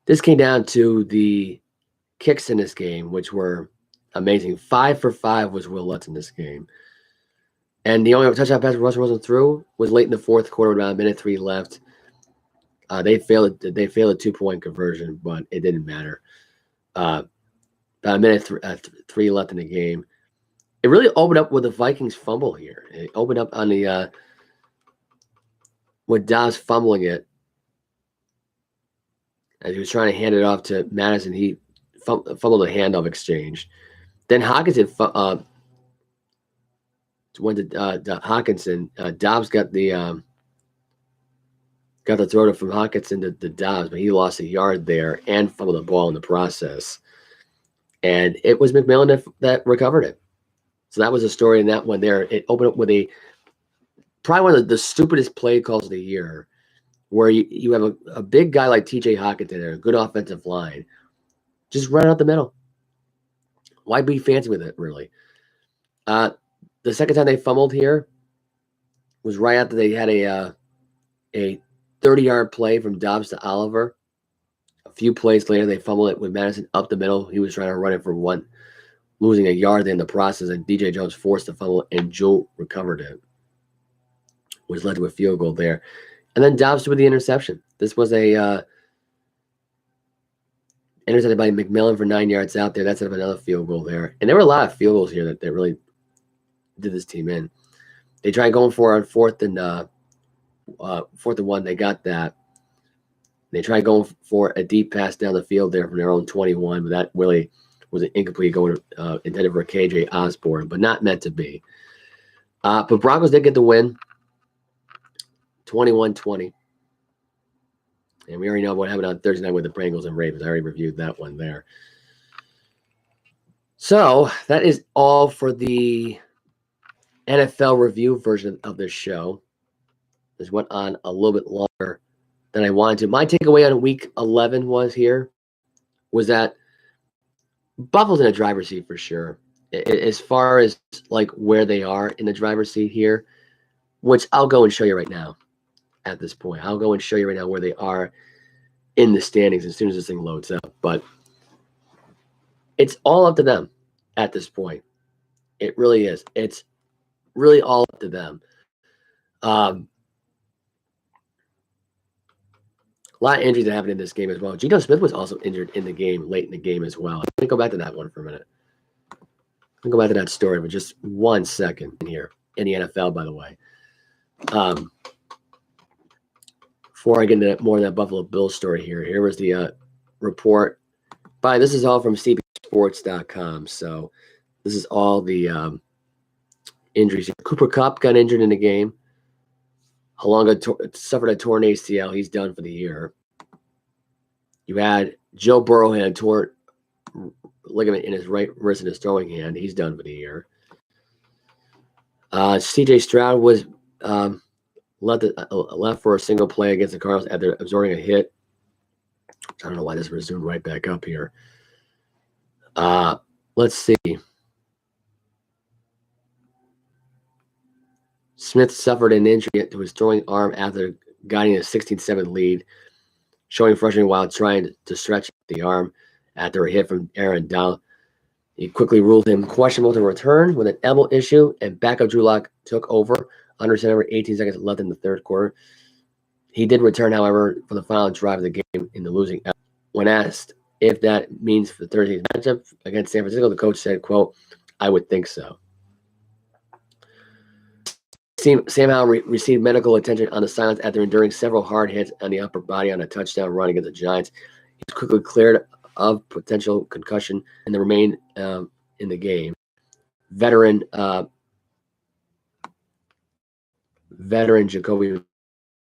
Speaker 2: This came down to the kicks in this game, which were amazing. 5 for 5 was Will Lutz in this game. And the only touchdown pass Russell Wilson threw was late in the 4th quarter, about 1:03 left. They failed a 2-point conversion, but it didn't matter. About 1:03 left in the game. It really opened up with the Vikings fumble here. It opened up on the with Dobbs fumbling it as he was trying to hand it off to Madison. He fumbled a handoff exchange. Then Hawkinson went to Hawkinson. Dobbs got the throw from Hawkinson to Dobbs, but he lost a yard there and fumbled the ball in the process. And it was McMillan that recovered it. So that was a story in that one there. It opened up with probably one of the stupidest play calls of the year, where you have a big guy like TJ Hawkinson there, a good offensive line, just run out the middle. Why be fancy with it, really? The second time they fumbled here was right after they had a 30-yard play from Dobbs to Oliver. A few plays later, they fumbled it with Madison up the middle. He was trying to run it for 1, losing a yard in the process, and DJ Jones forced the fumble, and Joe recovered it, which led to a field goal there. And then Dobbs with the interception. This was a intercepted by McMillan for 9 yards out there. That set up another field goal there. And there were a lot of field goals here that really did this team in. They tried going for it on 4th and 1. They got that. They tried going for a deep pass down the field there from their own 21, but that really was an incomplete going intended for KJ Osborne, but not meant to be. But Broncos did get the win, 21-20. And we already know what happened on Thursday night with the Bengals and Ravens. I already reviewed that one there. So that is all for the NFL review version of this show. This went on a little bit longer than I wanted to. My takeaway on week 11 was that Buffalo's in a driver's seat for sure. As far as like where they are in the driver's seat here, which I'll go and show you right now at this point. I'll go and show you right now where they are in the standings as soon as this thing loads up. But it's all up to them at this point. It really is. It's really all up to them. A lot of injuries that happened in this game as well. Geno Smith was also injured in the game, late in the game as well. Let me go back to that one for a minute. Let me go back to that story for just 1 second in here. In the NFL, by the way. Before I get into more of that Buffalo Bills story here was the report. This is all from cbsports.com. So this is all the injuries. Cooper Kupp got injured in the game. Halonga suffered a torn ACL. He's done for the year. You had Joe Burrow had a torn ligament in his right wrist and his throwing hand. He's done for the year. C.J. Stroud was left for a single play against the Cardinals after absorbing a hit. I don't know why this resumed right back up here. Let's see. Smith suffered an injury to his throwing arm after guiding a 16-7 lead, showing frustration while trying to stretch the arm after a hit from Aaron Donald. He quickly ruled him questionable to return with an elbow issue, and backup Drew Lock took over under center 18 seconds left in the third quarter. He did return, however, for the final drive of the game in the losing effort. When asked if that means for Thursday's matchup against San Francisco, the coach said, quote, "I would think so." Sam Howell received medical attention on the sidelines after enduring several hard hits on the upper body on a touchdown run against the Giants. He was quickly cleared of potential concussion and remained in the game. Veteran Jacoby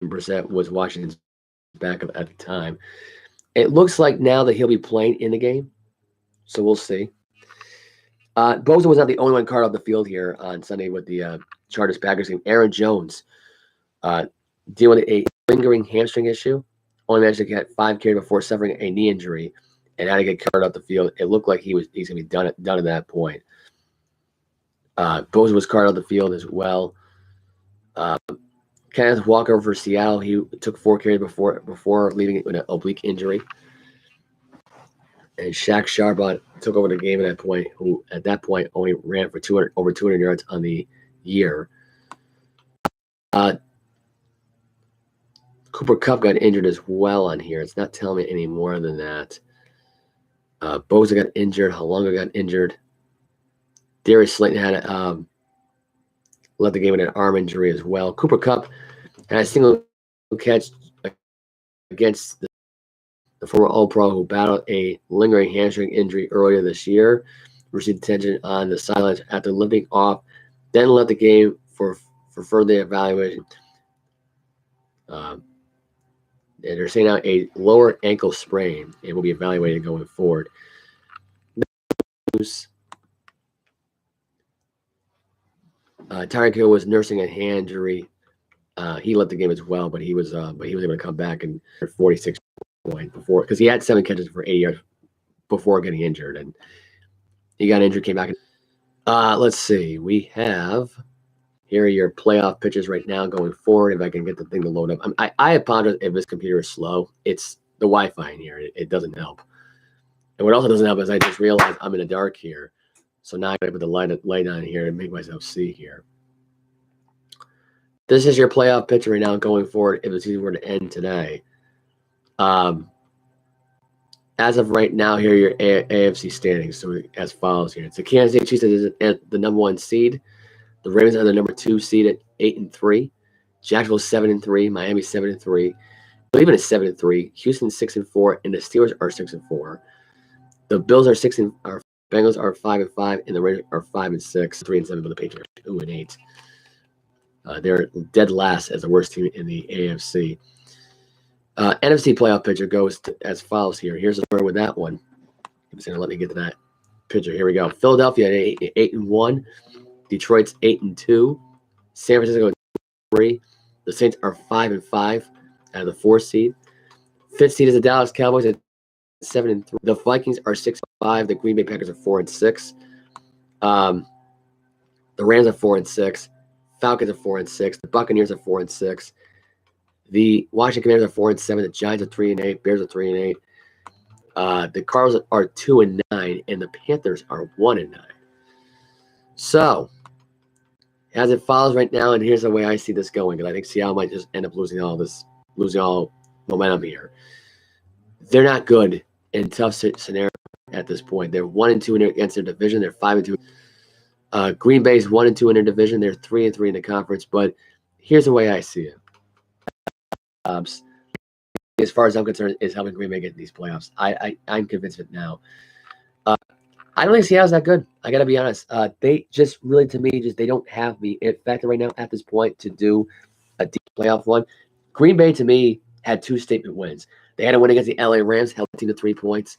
Speaker 2: Brissett was Washington's backup at the time. It looks like now that he'll be playing in the game, so we'll see. Bosa was not the only one caught off the field here on Sunday with the Chargers Packers game. Aaron Jones dealing with a lingering hamstring issue. Only managed to get 5 carries before suffering a knee injury and had to get carted off the field. It looked like he's going to be done at that point. Bosa was carted off the field as well. Kenneth Walker for Seattle. He took 4 carries before leaving it with an oblique injury. And Shaq Charbonnet took over the game at that point, who at that point only ran for over 200 yards on the year. Cooper Kupp got injured as well on here. It's not telling me any more than that. Bosa got injured. Halunga got injured. Darius Slayton had left the game with an arm injury as well. Cooper Kupp had a single catch against the former All-Pro who battled a lingering hamstring injury earlier this year, received attention on the sidelines after lifting off, then left the game for further evaluation. And they're saying now a lower ankle sprain and will be evaluated going forward. Tyreek Hill was nursing a hand injury. He left the game as well, but he was able to come back and 46 points before, because he had 7 catches for 80 yards before getting injured, and he got injured, came back. Let's see. We have here are your playoff pitches right now going forward. If I can get the thing to load up, I apologize if this computer is slow. It's the Wi-Fi in here. It doesn't help. And what also doesn't help is I just realized I'm in the dark here. So now I got to put the light on here and make myself see here. This is your playoff picture right now going forward if the season were to end today. As of right now, here are your AFC standings. So as follows here. It's the Kansas City Chiefs is at the number 1 seed. The Ravens are the number 2 seed at 8-3. Jacksonville 7-3. Miami 7-3. Cleveland is 7-3. Houston 6-4, and the Steelers are 6-4. The Bills are 6 and are Bengals are 5-5, and the Raiders are 5-6, 3-7, but the Patriots are 2-8. They're dead last as the worst team in the AFC. NFC playoff picture goes as follows here. Here's the story with that one. It's going to let me get to that picture. Here we go. Philadelphia at 8-1. Detroit's 8-2. San Francisco 3. The Saints are 5-5 out of the 4th seed. 5th seed is the Dallas Cowboys at 7-3. The Vikings are 6-5. The Green Bay Packers are 4-6. The Rams are 4-6. Falcons are 4-6. The Buccaneers are 4-6. The Washington Commanders are 4-7. The Giants are 3-8. Bears are 3-8. The Cardinals are 2-9, and the Panthers are 1-9. So, as it follows right now, and here's the way I see this going, because I think Seattle might just end up losing all momentum here. They're not good in tough scenario at this point. They're 1-2 against their division. They're 5-2. Green Bay's 1-2 in their division. They're 3-3 in the conference. But here's the way I see it. As far as I'm concerned, is helping Green Bay get these playoffs. I'm convinced of it now. I don't think Seattle's that good. I got to be honest. They just really, to me, they don't have the it factor right now at this point to do a deep playoff one. Green Bay, to me, had 2 statement wins. They had a win against the LA Rams, held the team to 3 points.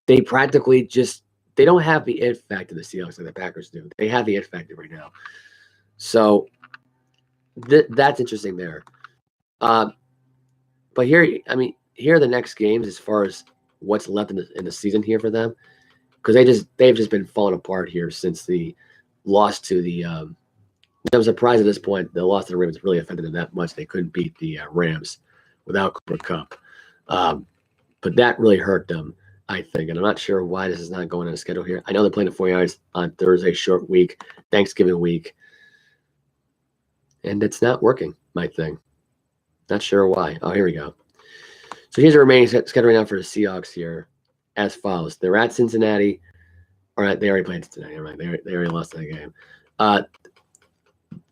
Speaker 2: They practically they don't have the it factor the Seahawks like the Packers do. They have the it factor right now. So that's interesting there. But here are the next games as far as what's left in the season here for them, because they've just been falling apart here since the loss to the. I'm surprised at this point the loss to the Ravens really affected them that much. They couldn't beat the Rams without Cooper Kupp, but that really hurt them, I think. And I'm not sure why this is not going on a schedule here. I know they're playing the 49ers on Thursday, short week, Thanksgiving week, and it's not working. My thing. Not sure why. Oh, here we go. So here's the remaining schedule right now for the Seahawks here, as follows. They're at Cincinnati. All right, they already played Cincinnati. Right, they already lost that game.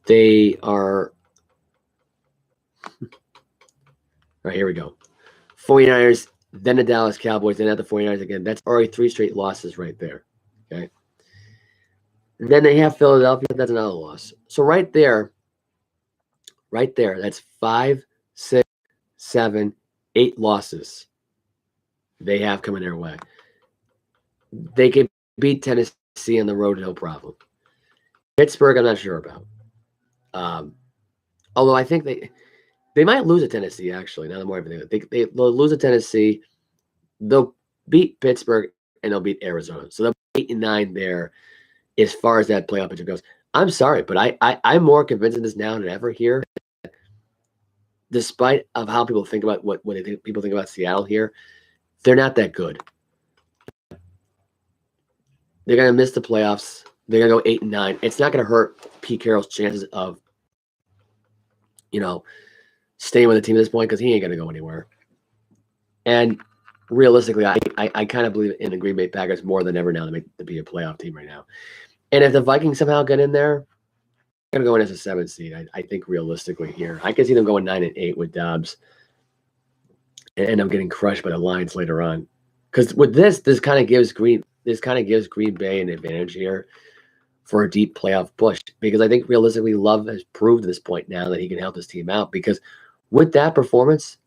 Speaker 2: They are. All right, here we go. 49ers, then the Dallas Cowboys, then at the 49ers again. That's already 3 straight losses right there. Okay. And then they have Philadelphia. That's another loss. So right there, that's 5, 6, 7, 8 losses they have coming their way. They can beat Tennessee on the road, no problem. Pittsburgh, I'm not sure about. Although I think they might lose to Tennessee, actually. Now the more everything, they'll lose to Tennessee. They'll beat Pittsburgh and they'll beat Arizona. So they'll be 8-9 there as far as that playoff picture goes. I'm sorry, but I'm more convinced of this now than ever here. Despite of how people think about what people think about Seattle here, they're not that good. They're gonna miss the playoffs. They're gonna go 8-9. It's not gonna hurt Pete Carroll's chances of, staying with the team at this point, because he ain't gonna go anywhere. And realistically, I kind of believe in the Green Bay Packers more than ever now to be a playoff team right now. And if the Vikings somehow get in there, they're gonna go in as a 7th seed. I think realistically here, I can see them going 9-8 with Dobbs, and end up getting crushed by the Lions later on. Because with this kind of gives Green Bay an advantage here for a deep playoff push, because I think realistically Love has proved at this point now that he can help his team out, because with that performance,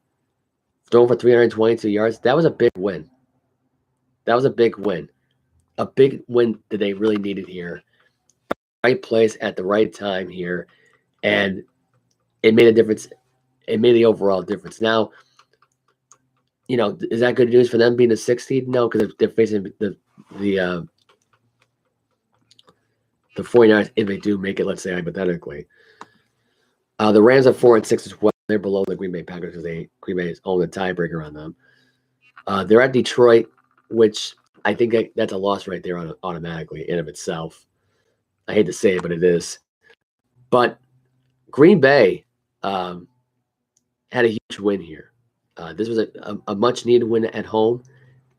Speaker 2: throwing for 322 yards, that was a big win. That was a big win. A big win that they really needed here. Right place at the right time here, and it made a difference. It made the overall difference. Now, is that good news for them being a 6th seed? No, because they're facing the 49ers if they do make it, let's say hypothetically. The Rams are 4-6 as well. They're below the Green Bay Packers because Green Bay own the tiebreaker on them. They're at Detroit, which I think that's a loss right there automatically in of itself. I hate to say it, but it is. But Green Bay had a huge win here. This was a much-needed win at home.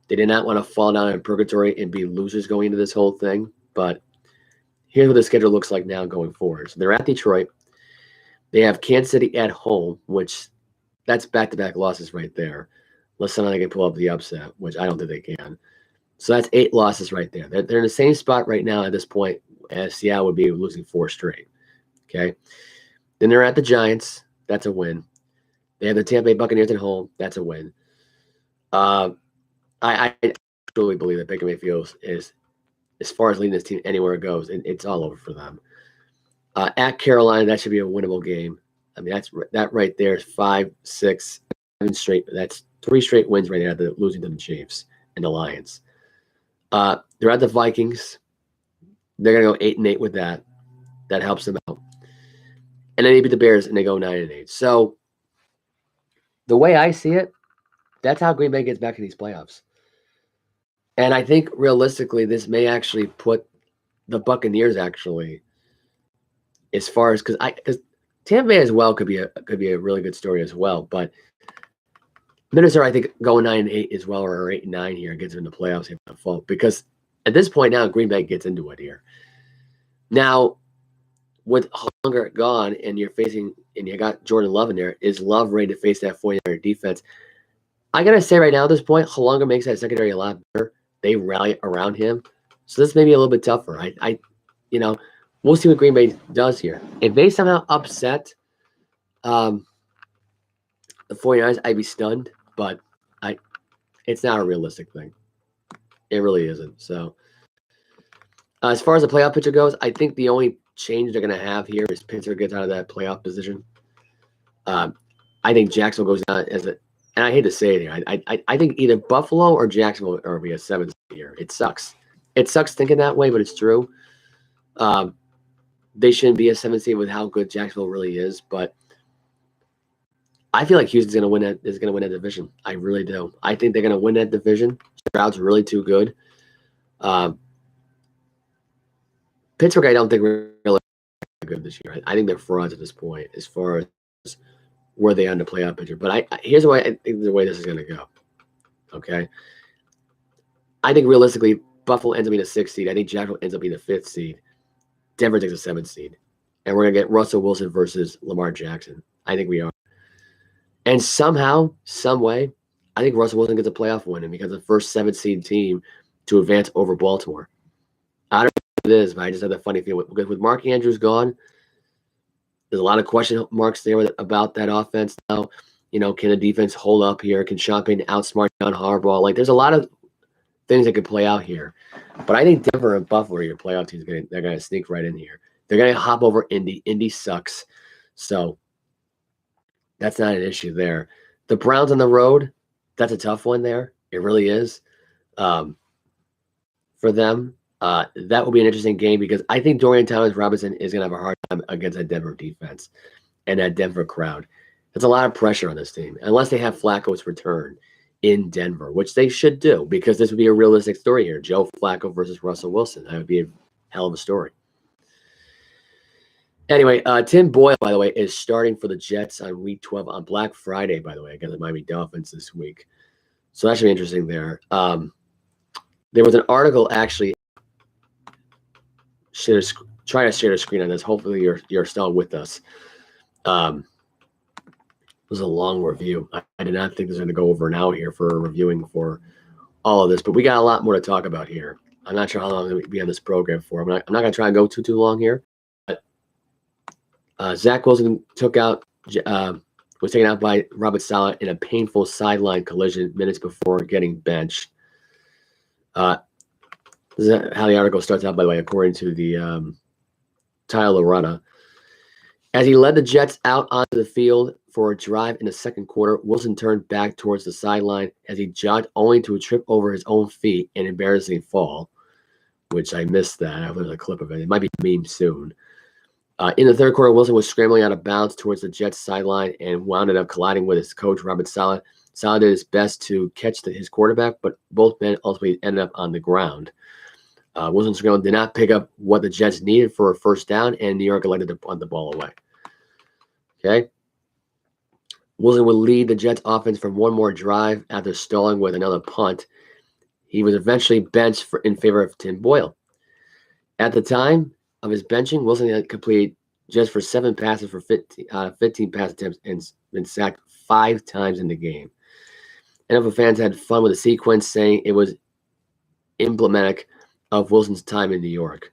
Speaker 2: They did not want to fall down in purgatory and be losers going into this whole thing. But here's what the schedule looks like now going forward. So they're at Detroit. They have Kansas City at home, which that's back-to-back losses right there. Unless somehow they can pull up the upset, which I don't think they can. So that's 8 losses right there. They're in the same spot right now at this point as Seattle would be losing 4 straight. Okay. Then they're at the Giants. That's a win. They have the Tampa Bay Buccaneers at home. That's a win. I truly believe that Baker Mayfield is, as far as leading this team anywhere it goes, it's all over for them. At Carolina, that should be a winnable game. I mean, that right there is 5, 6, 7 straight. That's 3 straight wins right now. They're losing to the Chiefs and the Lions. They're at the Vikings. They're gonna go 8-8 with that. That helps them out. And then they beat the Bears and they go 9-8. So the way I see it, that's how Green Bay gets back in these playoffs. And I think realistically, this may actually put the Buccaneers actually, as far as because Tampa Bay as well could be a really good story as well. But Minnesota, I think, going 9-8 as well, or 8-9 here gets them in the playoffs if not fall. Because at this point now, Green Bay gets into it here. Now, with Hunger gone and you got Jordan Love in there, is Love ready to face that 49er defense? I gotta say right now at this point, Hunger makes that secondary a lot better. They rally around him, so this may be a little bit tougher. We'll see what Green Bay does here. If they somehow upset the 49ers, I'd be stunned, but it's not a realistic thing. It really isn't. So as far as the playoff picture goes, I think the only change they're going to have here is Pittsburgh gets out of that playoff position. I think Jacksonville goes down as a, and I hate to say it here, I think either Buffalo or Jacksonville are be a 7th here. It sucks. It sucks thinking that way, but it's true. They shouldn't be a 7th seed with how good Jacksonville really is, but I feel like Houston's going to win that division. I really do. I think they're going to win that division. Stroud's really too good. Pittsburgh, I don't think really good this year. I think they're frauds at this point as far as where they are in the playoff picture. But here's the way I think the way this is going to go. Okay, I think realistically, Buffalo ends up being a 6th seed. I think Jacksonville ends up being a 5th seed. Denver takes a 7th seed, and we're going to get Russell Wilson versus Lamar Jackson. I think we are. And somehow, some way, I think Russell Wilson gets a playoff win and becomes the first 7th seed team to advance over Baltimore. I don't know what it is, but I just have that funny feeling. Because with Mark Andrews gone, there's a lot of question marks there about that offense now. You know, can the defense hold up here? Can Sean Payton outsmart John Harbaugh? Like, there's a lot of things that could play out here. But I think Denver and Buffalo are your playoff teams. They're going to sneak right in here. They're going to hop over Indy. Indy sucks. So that's not an issue there. The Browns on the road, that's a tough one there. It really is. For them, that will be an interesting game because I think Dorian Thomas-Robinson is going to have a hard time against that Denver defense and that Denver crowd. There's a lot of pressure on this team unless they have Flacco's return in Denver, which they should do because this would be a realistic story here. Joe Flacco versus Russell Wilson. That would be a hell of a story. Anyway, Tim Boyle, by the way, is starting for the Jets on Week 12 on Black Friday, by the way, against the Miami Dolphins this week. So that should be interesting there. There was an article actually. Try to share the screen on this. Hopefully you're still with us. It was a long review. I did not think this was going to go over an hour here for reviewing for all of this, but we got a lot more to talk about here. I'm not sure how long I'm going to be on this program for. I'm not going to try and go too long here. But Zach Wilson was taken out by Robert Saleh in a painful sideline collision minutes before getting benched. This is how the article starts out, by the way, according to the Tyler Loretta. As he led the Jets out onto the field for a drive in the second quarter, Wilson turned back towards the sideline as he jogged only to trip over his own feet and embarrassing fall, which I missed that. I hope there's a clip of it. It might be memed soon. In the third quarter, Wilson was scrambling out of bounds towards the Jets sideline and wound up colliding with his coach, Robert Saleh. Saleh did his best to catch his quarterback, but both men ultimately ended up on the ground. Wilson's ground did not pick up what the Jets needed for a first down, and New York elected to punt the ball away. Okay. Wilson would lead the Jets offense from one more drive after stalling with another punt. He was eventually benched in favor of Tim Boyle. At the time of his benching, Wilson had completed just for 7 passes for 15 pass attempts and been sacked 5 times in the game. NFL fans had fun with the sequence, saying it was emblematic of Wilson's time in New York.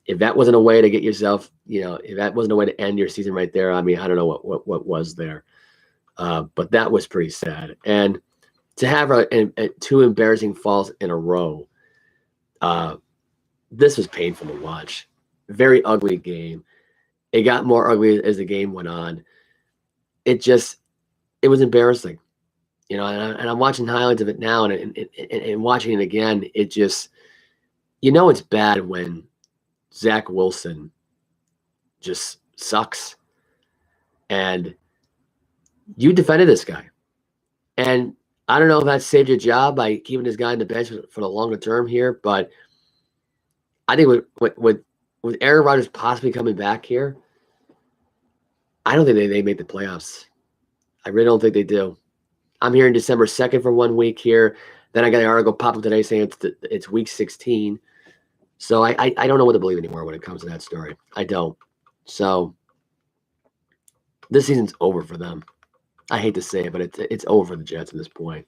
Speaker 2: If that wasn't a way to get yourself, if that wasn't a way to end your season right there, I mean, I don't know what was there. But that was pretty sad. And to have 2 embarrassing falls in a row, this was painful to watch. Very ugly game. It got more ugly as the game went on. It was embarrassing. And I'm watching highlights of it now and watching it again. It just, it's bad when Zach Wilson just sucks. And you defended this guy. And I don't know if that saved your job by keeping this guy in the bench for the longer term here, but I think with Aaron Rodgers possibly coming back here, I don't think they make the playoffs. I really don't think they do. I'm hearing December 2nd for 1 week here. Then I got an article pop up today saying it's week 16. So I don't know what to believe anymore when it comes to that story. I don't. So this season's over for them. I hate to say it, but it's over for the Jets at this point.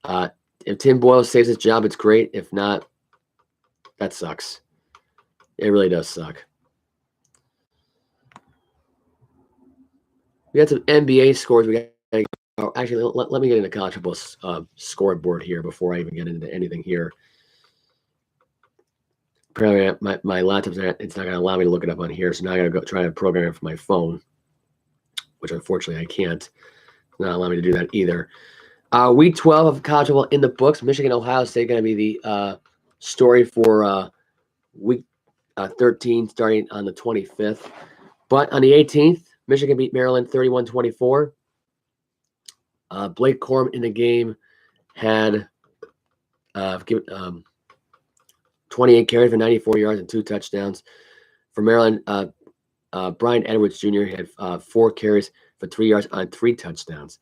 Speaker 2: If Tim Boyle saves his job, it's great. If not, that sucks. It really does suck. We got some NBA scores. Actually, let me get into college football scoreboard here before I even get into anything here. Apparently, my laptop's it's not going to allow me to look it up on here, so now I got to go try to program it from my phone, which unfortunately I can't. It's not allowing me to do that either. Week 12 of college football in the books. Michigan, Ohio State going to be the story for week 13, starting on the 25th. But on the 18th, Michigan beat Maryland 31-24. Blake Corum in the game had 28 carries for 94 yards and 2 touchdowns. For Maryland, Brian Edwards Jr. had 4 carries for 3 yards on 3 touchdowns.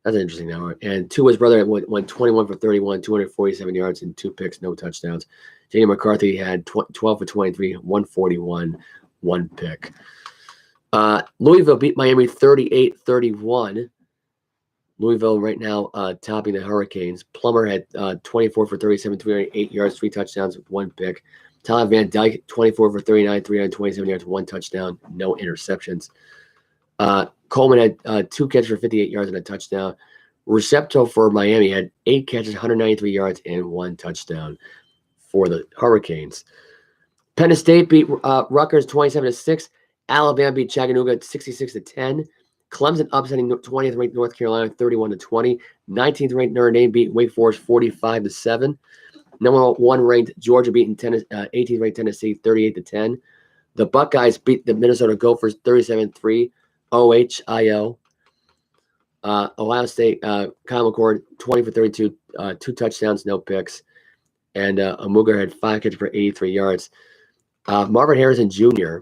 Speaker 2: That's an interesting number. And two, his brother went 21 for 31, 247 yards and 2 picks, no touchdowns. J.D. McCarthy had 12 for 23, 141, 1 pick. Louisville beat Miami 38-31. Louisville right now topping the Hurricanes. Plummer had 24 for 37, 308 yards, 3 touchdowns, 1 pick. Tyler Van Dyke, 24 for 39, 327 yards, 1 touchdown, no interceptions. Coleman had 2 catches for 58 yards and a touchdown. Recepto for Miami had 8 catches, 193 yards, and 1 touchdown for the Hurricanes. Penn State beat Rutgers 27-6. Alabama beat Chattanooga 66-10. Clemson upsetting 20th ranked North Carolina 31-20. 19th ranked Notre Dame beat Wake Forest 45-7. Number 1 ranked Georgia beating 18th ranked Tennessee 38-10. The Buckeyes beat the Minnesota Gophers 37-3. OHIO. Ohio State, Kyle McCord, 20 for 32, 2 touchdowns, no picks. And Amuga had 5 catches for 83 yards. Marvin Harrison Jr.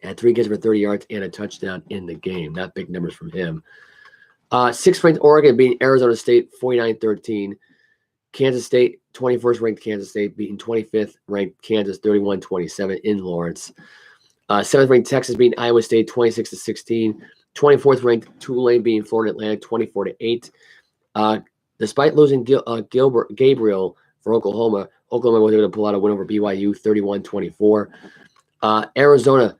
Speaker 2: had 3 catches for 30 yards and a touchdown in the game. Not big numbers from him. 6th ranked Oregon beating Arizona State 49-13. Kansas State, 21st ranked Kansas State beating 25th ranked Kansas 31-27 in Lawrence. 7th ranked Texas beating Iowa State 26-16. 24th ranked Tulane beating Florida Atlantic 24-8. Despite losing Gabriel for Oklahoma was able to pull out a win over BYU 31-24. Arizona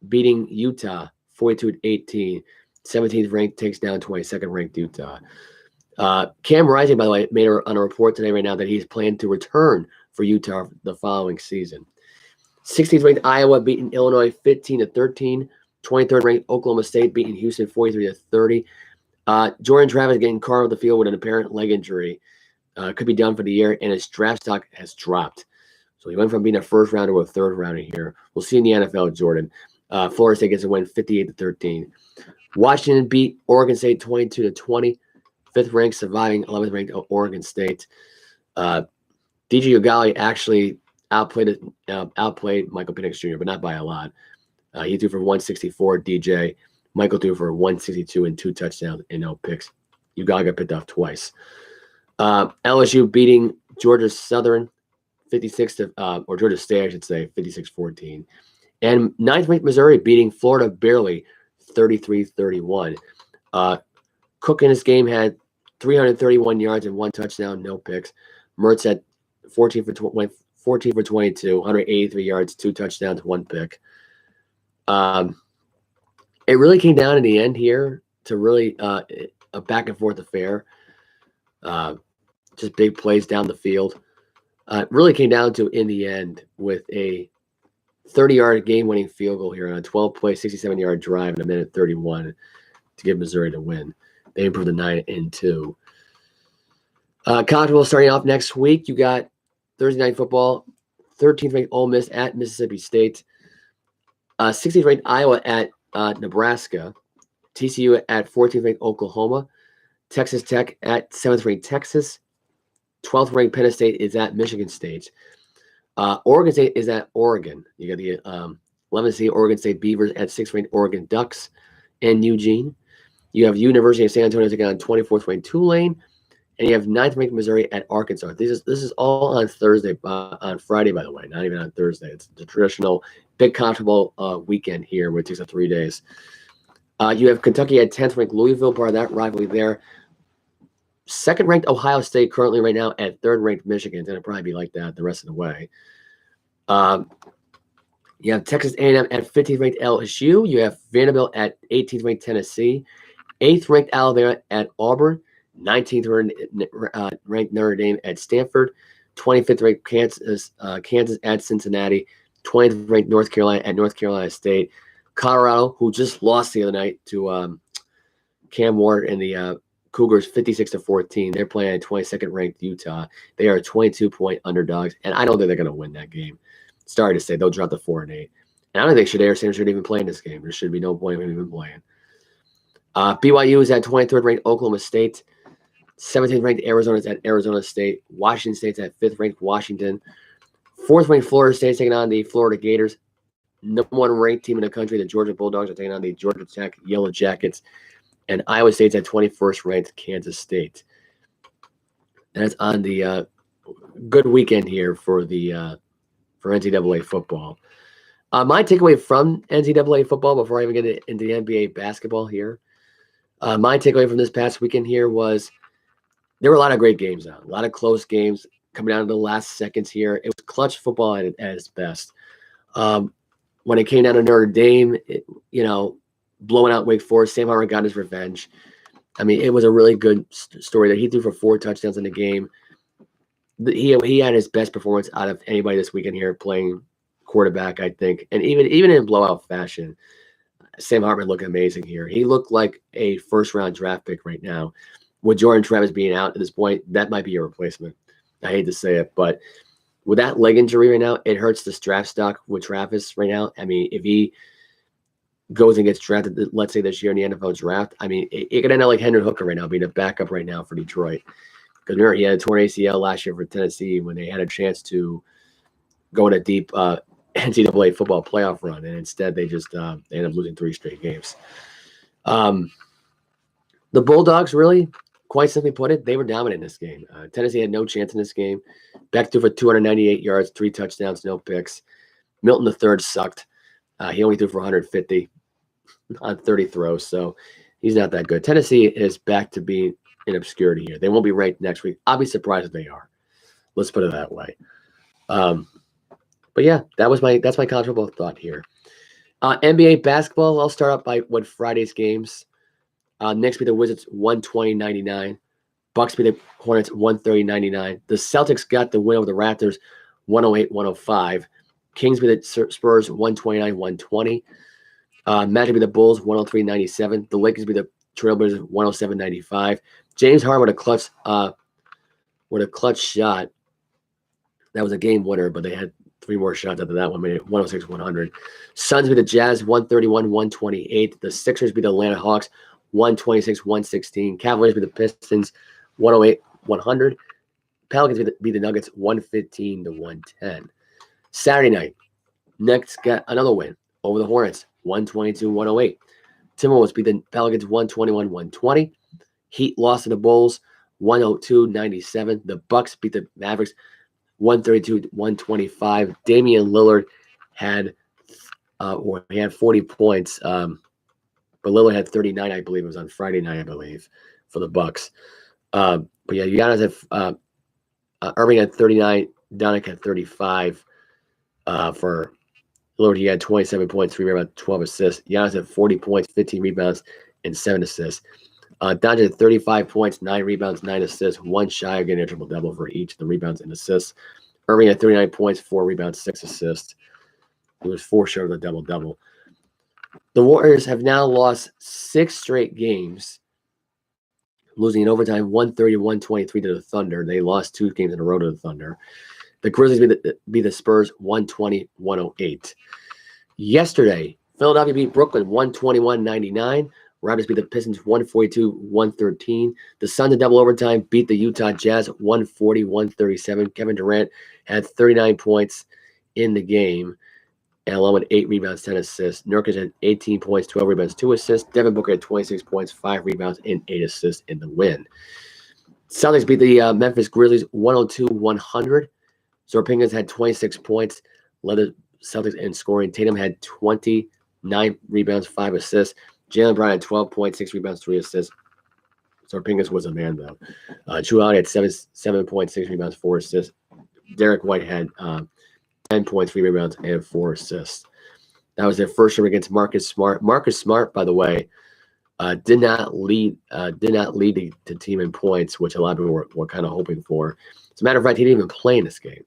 Speaker 2: beating Utah 42-18. 17th ranked takes down 22nd ranked Utah. Cam Rising, by the way, made on a report today right now that he's planned to return for Utah the following season. 16th ranked Iowa beating Illinois 15-13. 23rd ranked Oklahoma State beating Houston 43-30. Jordan Travis getting carved off the field with an apparent leg injury. Could be done for the year, and his draft stock has dropped. So he went from being a first rounder to a third rounder here. We'll see in the NFL, Jordan. Florida State gets a win 58-13. Washington beat Oregon State 22-20. 5th ranked surviving 11th ranked Oregon State. DJ Ugali actually outplayed Michael Penix Jr., but not by a lot. He threw for 164. DJ Michael threw for 162 and 2 touchdowns and no picks. Ugali got picked off twice. LSU beating Georgia Southern 56 or Georgia State, I should say, 56-14. And 9th ranked Missouri beating Florida barely 33-31. Cook in his game had 331 yards and 1 touchdown, no picks. Mertz had 14 for 22, 183 yards, 2 touchdowns, 1 pick. It really came down in the end here to really a back and forth affair. Just big plays down the field. It really came down to, in the end, with a 30-yard game-winning field goal here on a 12-play, 67-yard drive in a minute 31 to give Missouri the win. They improved to 9-2. College football starting off next week. You got Thursday night football, 13th ranked Ole Miss at Mississippi State, 16th ranked Iowa at Nebraska, TCU at 14th ranked Oklahoma, Texas Tech at 7th ranked Texas, 12th ranked Penn State is at Michigan State. Oregon State is at Oregon. You got the 11th seed Oregon State Beavers at 6th ranked Oregon Ducks and Eugene. You have University of San Antonio taking on 24th ranked Tulane, and you have 9th ranked Missouri at Arkansas. This is all on Thursday, on Friday, by the way, not even on Thursday. It's the traditional big college football weekend here, where it takes up 3 days. You have Kentucky at 10th ranked Louisville, part of that rivalry there. 2nd ranked Ohio State currently right now at 3rd ranked Michigan. It's going to probably be like that the rest of the way. You have Texas A&M at 15th ranked LSU. You have Vanderbilt at 18th ranked Tennessee. 8th ranked Alabama at Auburn. 19th ranked Notre Dame at Stanford. 25th ranked Kansas at Cincinnati. 20th ranked North Carolina at North Carolina State. Colorado, who just lost the other night to Cam Ward and the Cougars 56-14. They're playing at 22nd ranked Utah. They are 22-point underdogs, and I don't think they're going to win that game. Sorry to say, they'll drop to 4-8. And I don't think Shedeur Sanders should even play in this game. There should be no point in even playing. BYU is at 23rd ranked Oklahoma State. 17th ranked Arizona is at Arizona State. Washington State's at 5th ranked Washington. 4th ranked Florida State's taking on the Florida Gators. Number 1 ranked team in the country, the Georgia Bulldogs, are taking on the Georgia Tech Yellow Jackets. And Iowa State's at 21st ranked Kansas State. And that's on the good weekend here for the for NCAA football. My takeaway from NCAA football, before I even get into the NBA basketball here, my takeaway from this past weekend here was there were a lot of great games out, a lot of close games coming down to the last seconds here. It was clutch football at its best. When it came down to Notre Dame, blowing out Wake Forest, Sam Hartman got his revenge. I mean, it was a really good story that he threw for 4 touchdowns in the game. He had his best performance out of anybody this weekend here playing quarterback, I think. And even in blowout fashion, Sam Hartman looked amazing here. He looked like a first-round draft pick right now. With Jordan Travis being out at this point, that might be your replacement. I hate to say it, but with that leg injury right now, it hurts the draft stock with Travis right now. I mean, if he goes and gets drafted, let's say this year in the NFL draft, I mean, it could end up like Henry Hooker right now, being a backup right now for Detroit. Because remember, he had a torn ACL last year for Tennessee when they had a chance to go in a deep NCAA football playoff run, and instead they just they ended up losing 3 straight games. The Bulldogs, really, quite simply put it, they were dominant in this game. Tennessee had no chance in this game. Beck threw for 298 yards, 3 touchdowns, no picks. Milton III sucked. He only threw for 150 on 30 throws, so he's not that good. Tennessee is back to being in obscurity here. They won't be ranked next week. I'll be surprised if they are. Let's put it that way. But yeah, that's my college football thought here. NBA basketball, I'll start up by what Friday's games. Knicks beat the Wizards 120-99. Bucks beat the Hornets 130-99. The Celtics got the win over the Raptors 108-105. Kings beat the Spurs 129-120. Magic beat the Bulls 103-97. The Lakers beat the Trailblazers 107-95. James Harden with a clutch shot. That was a game winner, but they had 3 more shots after that one, made it 106-100. Suns beat the Jazz 131-128. The Sixers beat the Atlanta Hawks 126-116. Cavaliers beat the Pistons 108-100. Pelicans beat the Nuggets 115-110. Saturday night, Nets got another win over the Hornets 122-108. Timberwolves beat the Pelicans 121-120. Heat lost to the Bulls 102-97. The Bucks beat the Mavericks 132-125. Damian Lillard had 40 points, but Lillard had 39, I believe. It was on Friday night, I believe, for the Bucks. But yeah, Giannis had Irving had 39, Doncic had 35. For Lillard, he had 27 points, 3 rebounds, 12 assists. Giannis had 40 points, 15 rebounds, and 7 assists. Doncic had 35 points, 9 rebounds, 9 assists, 1 shy of getting a triple-double for each of the rebounds and assists. Irving had 39 points, 4 rebounds, 6 assists. He was 4 short of the double-double. The Warriors have now lost 6 straight games, losing in overtime 130-123 to the Thunder. They lost 2 games in a row to the Thunder. The Grizzlies beat the Spurs 120-108. Yesterday, Philadelphia beat Brooklyn 121-99. Raptors beat the Pistons 142-113. The Suns in double overtime beat the Utah Jazz 140-137. Kevin Durant had 39 points in the game, and along with 8 rebounds, 10 assists. Nurkic had 18 points, 12 rebounds, 2 assists. Devin Booker had 26 points, 5 rebounds, and 8 assists in the win. Celtics beat the Memphis Grizzlies 102-100. Zorpingers had 26 points, led the Celtics in scoring. Tatum had 29 rebounds, 5 assists. Jaylen Brown had 12 points, 6 rebounds, 3 assists. Zorpingers was a man, though. Drew Holiday had 7 points, 6 rebounds, 4 assists. Derek White had 10 points, 3 rebounds, and 4 assists. That was their first year against Marcus Smart. Marcus Smart, by the way, did not lead the team in points, which a lot of people were kind of hoping for. As a matter of fact, he didn't even play in this game.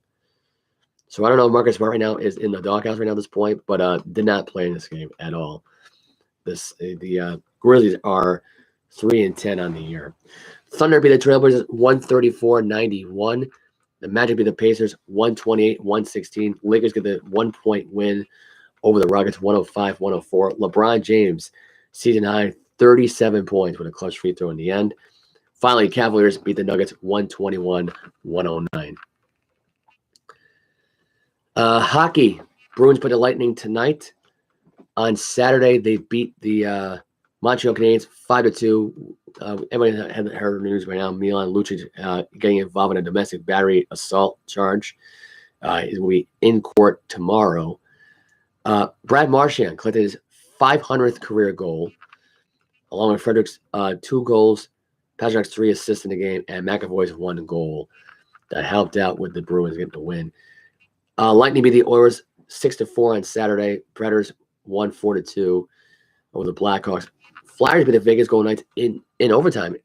Speaker 2: So I don't know if Marcus Smart right now is in the doghouse right now at this point, but did not play in this game at all. The Grizzlies are 3-10 on the year. Thunder beat the Trailblazers 134-91. The Magic beat the Pacers 128-116. Lakers get the 1-point win over the Rockets 105-104. LeBron James, season high, 37 points with a clutch free throw in the end. Finally, Cavaliers beat the Nuggets 121-109. Hockey. Bruins play the Lightning tonight. On Saturday, they beat the Montreal Canadiens 5-2. Everybody had heard the news right now. Milan Lucic getting involved in a domestic battery assault charge. He will be in court tomorrow. Brad Marchand collected his 500th career goal, along with Frederick's 2 goals, Pastrnak's 3 assists in the game, and McAvoy's 1 goal that helped out with the Bruins getting the win. Lightning beat the Oilers 6-4 on Saturday. Predators won 4-2 over the Blackhawks. Flyers beat the Vegas Golden Knights in overtime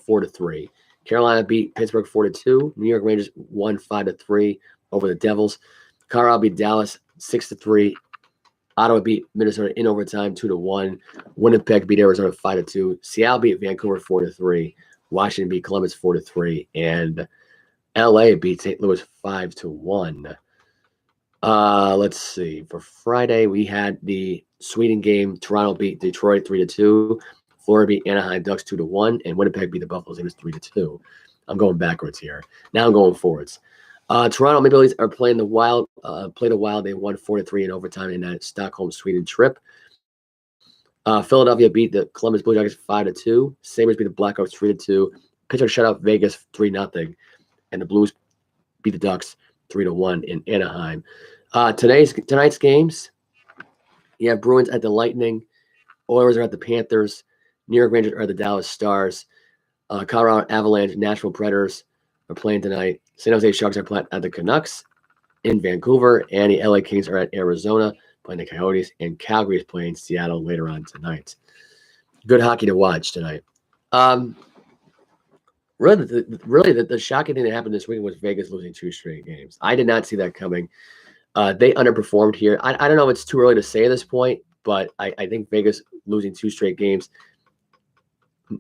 Speaker 2: 4-3. Carolina beat Pittsburgh 4-2. New York Rangers won 5-3 over the Devils. Colorado beat Dallas 6-3. Ottawa beat Minnesota in overtime 2-1. Winnipeg beat Arizona 5-2. Seattle beat Vancouver 4-3. Washington beat Columbus 4-3. And LA beat St. Louis 5-1. Let's see. For Friday, we had the Sweden game. Toronto beat Detroit 3-2. Florida beat Anaheim Ducks 2-1, and Winnipeg beat the Buffalo Sabres 3-2. I'm going backwards here. Now I'm going forwards. Toronto Maple Leafs are playing the Wild. Played the Wild. They won 4-3 in overtime in that Stockholm, Sweden trip. Philadelphia beat the Columbus Blue Jackets 5-2. Sabres beat the Blackhawks 3-2. Pittsburgh shut out Vegas 3-0, and the Blues beat the Ducks 3-1 in Anaheim. Tonight's games, you have Bruins at the Lightning, Oilers are at the Panthers, New York Rangers are at the Dallas Stars, Colorado Avalanche, Nashville Predators are playing tonight. San Jose Sharks are playing at the Canucks in Vancouver, and the LA Kings are at Arizona playing the Coyotes, and Calgary is playing Seattle later on tonight. Good hockey to watch tonight. Really, the shocking thing that happened this weekend was Vegas losing 2 straight games. I did not see that coming. They underperformed here. I don't know if it's too early to say at this point, but I think Vegas losing 2 straight games,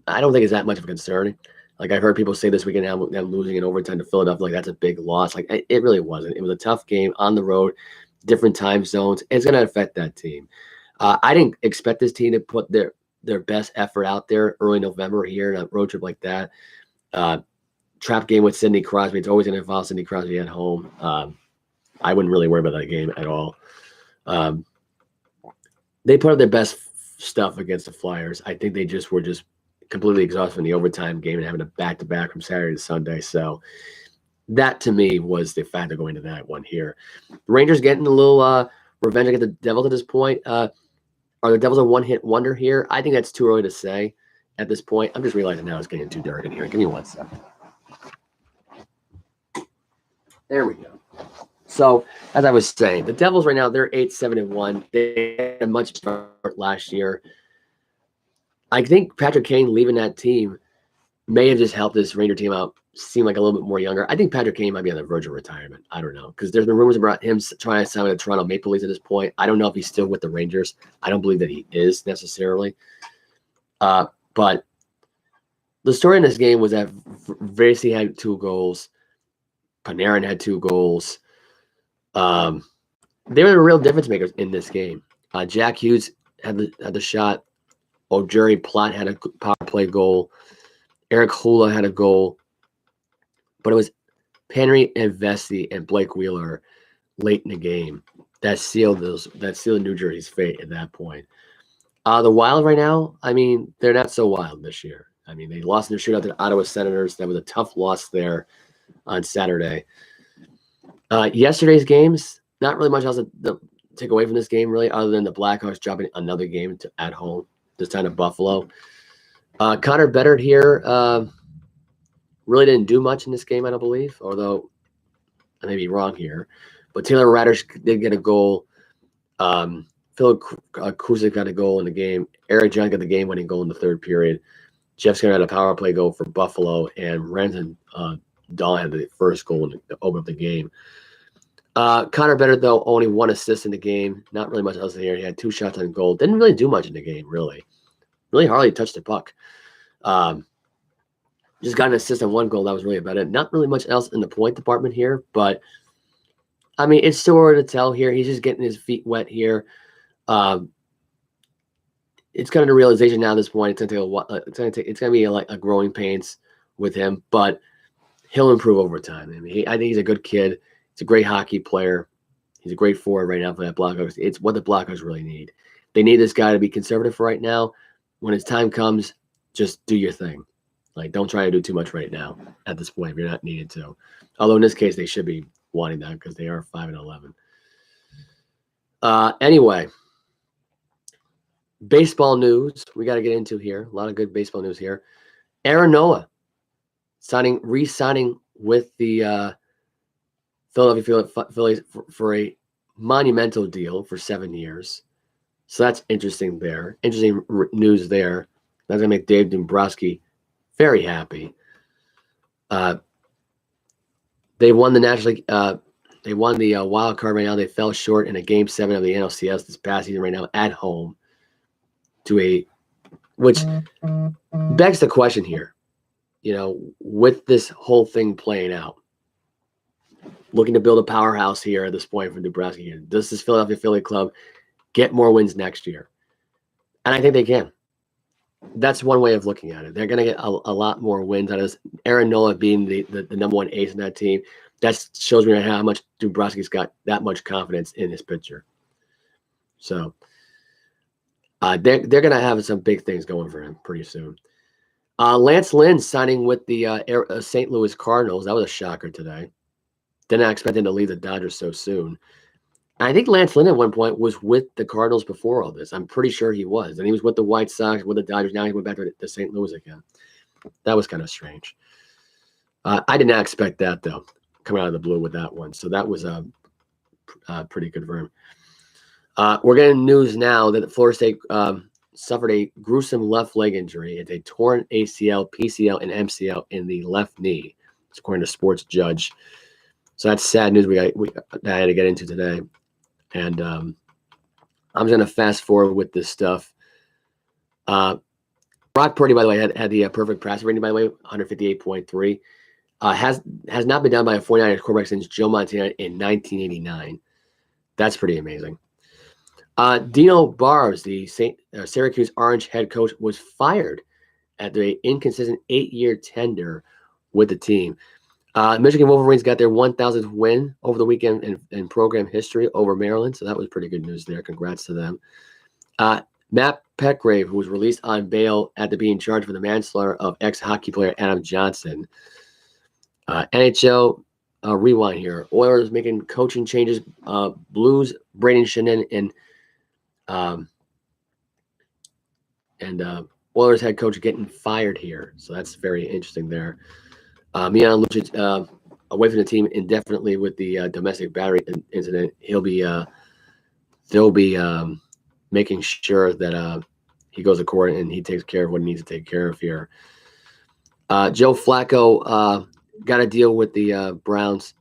Speaker 2: I don't think it's that much of a concern. Like, I've heard people say this weekend, them losing in overtime to Philadelphia, like that's a big loss. Like, it really wasn't. It was a tough game on the road, different time zones. It's going to affect that team. I didn't expect this team to put their best effort out there early November here in a road trip like that. Trap game with Sidney Crosby. It's always going to involve Sidney Crosby at home. I wouldn't really worry about that game at all. They put up their best stuff against the Flyers. I think they were completely exhausted in the overtime game and having a back-to-back from Saturday to Sunday. So that, to me, was the factor going to that one here. The Rangers getting a little revenge against the Devils at this point. Are the Devils a one-hit wonder here? I think that's too early to say at this point. I'm just realizing now it's getting too dark in here. Give me 1 second. There we go. So, as I was saying, the Devils right now, they're 8-7-1. They had a much start last year. I think Patrick Kane leaving that team may have just helped this Ranger team out seem like a little bit more younger. I think Patrick Kane might be on the verge of retirement. I don't know, because there's been rumors about him trying to sign with the Toronto Maple Leafs at this point. I don't know if he's still with the Rangers. I don't believe that he is necessarily. But the story in this game was that Vasey had 2 goals. Panarin had 2 goals. They were the real difference makers in this game. Jack Hughes had the shot. Jerry Platt had a power play goal. Eric Hula had a goal. But it was Henry and Vesey and Blake Wheeler late in the game that sealed New Jersey's fate at that point. The Wild right now, I mean, they're not so wild this year. I mean, they lost in their shootout to the Ottawa Senators. That was a tough loss there on Saturday. Yesterday's games, not really much else to take away from this game, really, other than the Blackhawks dropping another game at home, this time to Buffalo. Connor Bedard here really didn't do much in this game, I don't believe, although I may be wrong here. But Taylor Raddysh did get a goal. Phil Kuzik got a goal in the game. Eric John got the game-winning goal in the third period. Jeff Skinner had a power play goal for Buffalo, and Renton Dahl had the first goal to open up the game. Connor Bedard, though, only 1 assist in the game. Not really much else here. He had 2 shots on goal. Didn't really do much in the game, really. Really hardly touched the puck. Just got an assist on 1 goal. That was really about it. Not really much else in the point department here, but I mean, it's still hard to tell here. He's just getting his feet wet here. It's kind of the realization now at this point. It's gonna be like a growing pains with him, but he'll improve over time. I mean, I think he's a good kid. He's a great hockey player. He's a great forward right now for that Blackhawks. It's what the Blackhawks really need. They need this guy to be conservative for right now. When his time comes, just do your thing. Like, don't try to do too much right now at this point if you're not needed to. Although in this case, they should be wanting that because they are 5-11. Anyway, baseball news we got to get into here. A lot of good baseball news here. Aaron Nola re-signing with the Philadelphia Phillies for a monumental deal for 7 years. So that's interesting there. Interesting news there. That's going to make Dave Dombrowski very happy. They won the National League. They won the wild card right now. They fell short in a Game 7 of the NLCS this past season right now at home which begs the question here, with this whole thing playing out, looking to build a powerhouse here at this point for Dombrowski. Does this Philadelphia Philly club get more wins next year? And I think they can. That's one way of looking at it. They're going to get a lot more wins out of this. Aaron Nola being the number 1 ace in that team, that shows me how much Dombrowski's got that much confidence in his pitcher. So they're going to have some big things going for him pretty soon. Lance Lynn signing with the St. Louis Cardinals. That was a shocker today. Did not expect him to leave the Dodgers so soon. And I think Lance Lynn at one point was with the Cardinals before all this. I'm pretty sure he was. And he was with the White Sox, with the Dodgers. Now he went back to St. Louis again. That was kind of strange. I did not expect that, though, coming out of the blue with that one. So that was pretty good for him. We're getting news now that Florida State suffered a gruesome left leg injury. It's a torn ACL, PCL, and MCL in the left knee. It's according to Sports Judge. So that's sad news I had to get into today. And I'm going to fast forward with this stuff. Brock Purdy, by the way, had the perfect passer rating, by the way, 158.3. Has not been done by a 49ers quarterback since Joe Montana in 1989. That's pretty amazing. Dino Barbs, the Syracuse Orange head coach, was fired after an inconsistent 8-year tender with the team. Michigan Wolverines got their 1,000th win over the weekend in program history over Maryland, so that was pretty good news there. Congrats to them. Matt Petgrave, who was released on bail after being charged for the manslaughter of ex-hockey player Adam Johnson. NHL rewind here. Oilers making coaching changes. Blues, Braden Shannon, and Oilers head coach getting fired here. So that's very interesting there. Milan Lucic away from the team indefinitely with the domestic battery incident. They'll be making sure that he goes to court and he takes care of what he needs to take care of here. Joe Flacco got to deal with the Browns.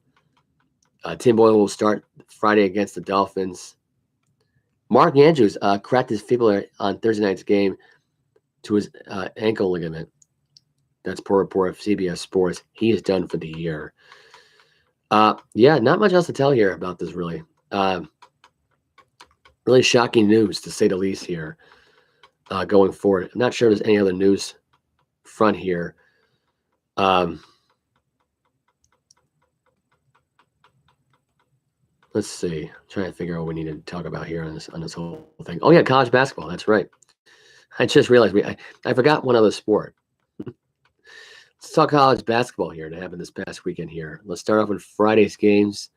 Speaker 2: Tim Boyle will start Friday against the Dolphins. Mark Andrews cracked his fibula on Thursday night's game to his ankle ligament. That's per report of CBS Sports. He is done for the year. Yeah, not much else to tell here about this, really. Really shocking news, to say the least, here going forward. I'm not sure there's any other news front here. Let's see. I'm trying to figure out what we need to talk about here on this whole thing. Oh, yeah, college basketball. That's right. I just realized I forgot one other sport. Let's talk college basketball here that happened this past weekend here. Let's start off with Friday's games.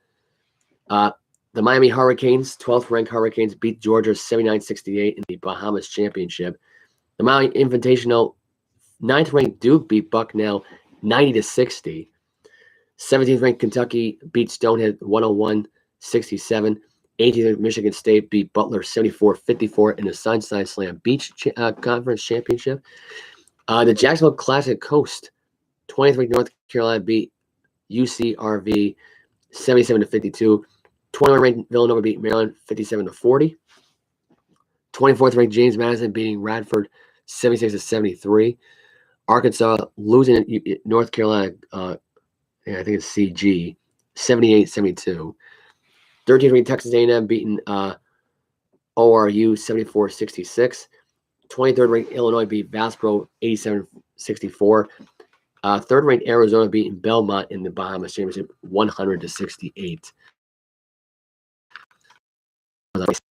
Speaker 2: The Miami Hurricanes, 12th ranked Hurricanes, beat Georgia 79-68 in the Bahamas Championship. The Miami Invitational, 9th ranked Duke beat Bucknell 90-60. 17th ranked Kentucky beat Stonehead 101-67. 18th Michigan State beat Butler 74-54 in the Sunshine Slam Beach Conference Championship. The Jacksonville Classic Coast, 23rd North Carolina beat UCRV 77-52. 21 ranked Villanova beat Maryland 57-40. 24th ranked James Madison beating Radford 76-73. Arkansas losing at North Carolina, I think it's CG, 78-72. 13th ranked Texas A&M beating ORU 74-66. 23rd ranked Illinois beat Vasco 87-64. Third ranked Arizona beating Belmont in the Bahamas Championship 100-68.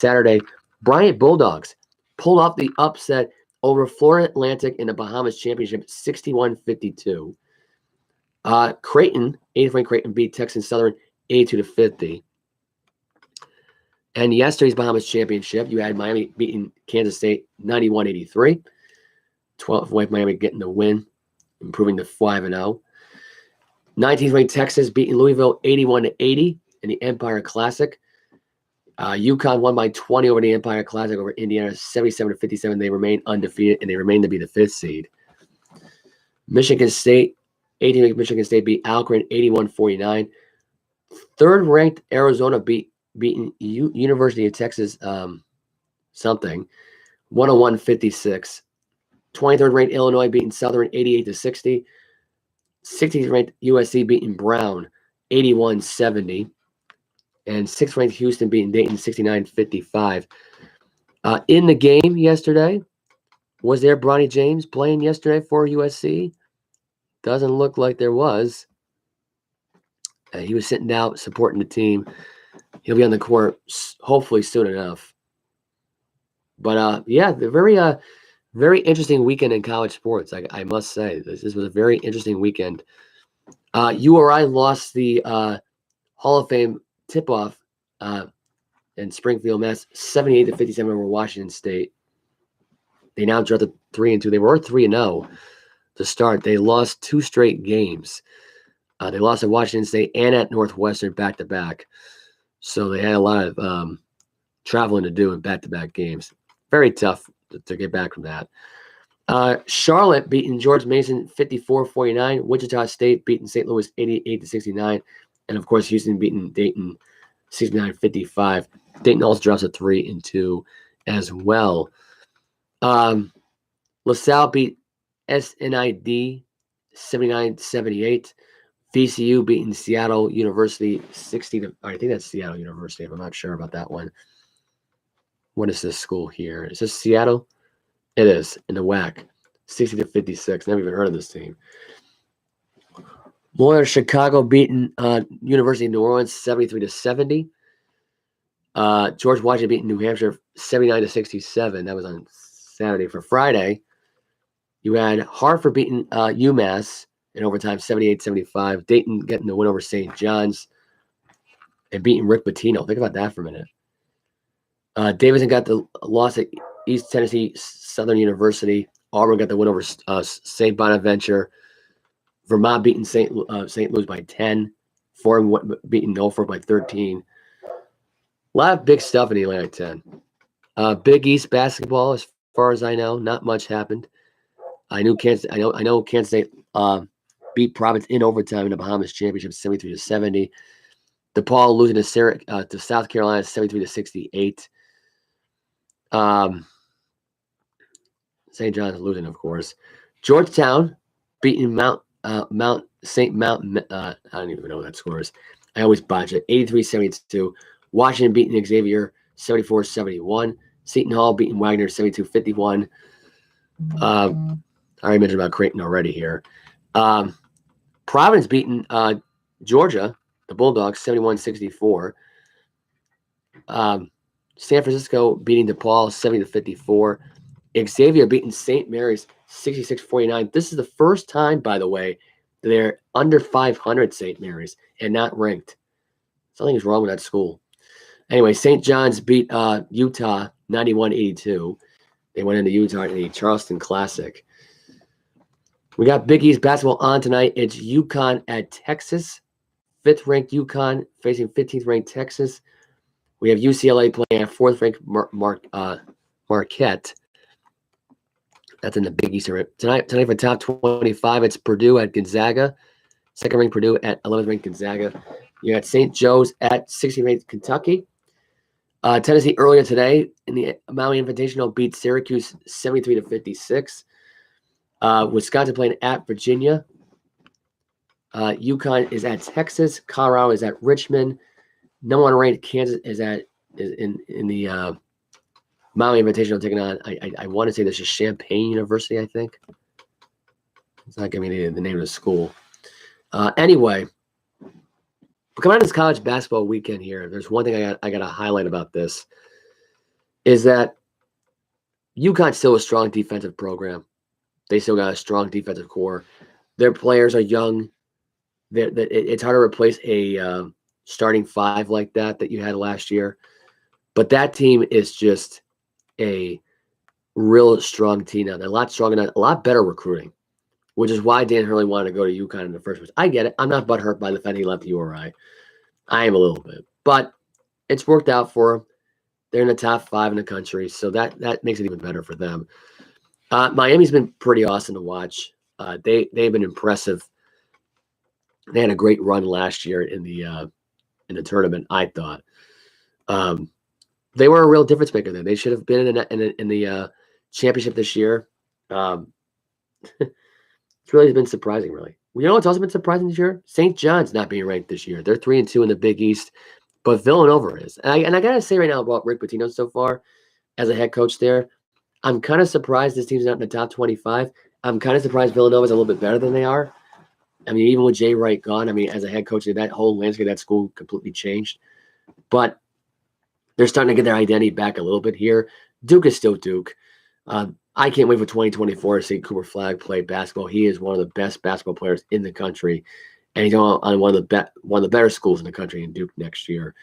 Speaker 2: Saturday, Bryant Bulldogs pulled off the upset over Florida Atlantic in the Bahamas Championship 61-52. Creighton, 8th ranked Creighton beat Texas Southern 82-50. And yesterday's Bahamas Championship, you had Miami beating Kansas State 91-83. 12th ranked Miami getting the win, improving to 5-0. 19th ranked Texas beating Louisville 81-80 in the Empire Classic. UConn won by 20 over the Empire Classic over Indiana 77-57. They remain undefeated, and they remain to be the 5th seed. Michigan State, 18th ranked Michigan State beat Alcorn 81-49. Third ranked Arizona beating University of Texas something 101-56. 23rd ranked Illinois beating Southern 88-60. 16th ranked USC beating Brown 81-70. And 6th ranked Houston beating Dayton 69-55. In the game yesterday, was there Bronny James playing yesterday for USC? Doesn't look like there was. He was sitting out supporting the team. He'll be on the court hopefully soon enough. But yeah, the very interesting weekend in college sports. I must say this was a very interesting weekend. URI lost the Hall of Fame tip-off in Springfield, Mass, 78-57 over Washington State. They now dropped to 3-2. They were 3-0 to start. They lost 2 straight games. They lost at Washington State and at Northwestern back-to-back. So they had a lot of traveling to do in back-to-back games. Very tough to get back from that. Charlotte beating George Mason 54-49. Wichita State beating St. Louis 88-69. And, of course, Houston beating Dayton 69-55. Dayton also drops a 3-2 as well. LaSalle beat SNID 79-78. VCU beating Seattle University 60 I think that's Seattle University. I'm not sure about that one. What is this school here? Is this Seattle? It is in the WAC. 60-56. Never even heard of this team. Loyola Chicago beating University of New Orleans 73-70. George Washington beating New Hampshire 79-67. That was on Saturday. For Friday, you had Hartford beating UMass in overtime 78-75. Dayton getting the win over St. John's and beating Rick Pitino. Think about that for a minute. Davidson got the loss at East Tennessee Southern University. Auburn got the win over St. Bonaventure. Vermont beating St. Louis by 10. Fordham beating Norfolk by 13. A lot of big stuff in the Atlantic 10. Big East basketball, as far as I know, not much happened. I know Kansas State beat Providence in overtime in the Bahamas Championship 73-70. DePaul losing to South Carolina 73-68. St. John's losing, of course. Georgetown beating Mount St. Mountain. I don't even know what that score is. I always botch it. 83-72. Washington beating Xavier 74-71. Seton Hall beating Wagner 72-51. I already mentioned about Creighton already here. Providence beating Georgia, the Bulldogs, 71-64. San Francisco beating DePaul 70-54. Xavier beating St. Mary's 66-49. This is the first time, by the way, that they're under 500 St. Mary's and not ranked. Something is wrong with that school. Anyway, St. John's beat Utah 91-82. They went into Utah in the Charleston Classic. We got Big East basketball on tonight. It's UConn at Texas. 5th-ranked UConn facing 15th-ranked Texas. We have UCLA playing at fourth-ranked Marquette. That's in the Big East tonight. Tonight for top 25, it's Purdue at Gonzaga. Second-ranked Purdue at 11th-ranked Gonzaga. You got St. Joe's at 16th-ranked Kentucky. Tennessee earlier today in the Maui Invitational beat Syracuse 73-56. Wisconsin playing at Virginia. UConn is at Texas. Colorado is at Richmond. Number 1 ranked Kansas is in the Maui Invitational taking on. I want to say this is Champaign University. I think it's not giving me the name of the school. Anyway, coming out of this college basketball weekend here, there's one thing I got to highlight about this is that UConn's still a strong defensive program. They still got a strong defensive core. Their players are young. It's hard to replace a starting 5 like that you had last year. But that team is just a real strong team now. They're a lot stronger, a lot better recruiting, which is why Dan Hurley wanted to go to UConn in the first place. I get it. I'm not butthurt by the fact he left URI. I am a little bit. But it's worked out for them. They're in the top 5 in the country, so that makes it even better for them. Miami's been pretty awesome to watch. They've been impressive. They had a great run last year in the tournament, I thought. They were a real difference maker there. They should have been in the championship this year. It's really been surprising, really. You know what's also been surprising this year? St. John's not being ranked this year. They're 3-2 in the Big East, but Villanova is. And I got to say right now about Rick Pitino so far as a head coach there, I'm kind of surprised this team's not in the top 25. I'm kind of surprised Villanova's a little bit better than they are. I mean, even with Jay Wright gone, I mean, as a head coach, that whole landscape of that school completely changed. But they're starting to get their identity back a little bit here. Duke is still Duke. I can't wait for 2024 to see Cooper Flagg play basketball. He is one of the best basketball players in the country, and he's on one of the better schools in the country in Duke next year.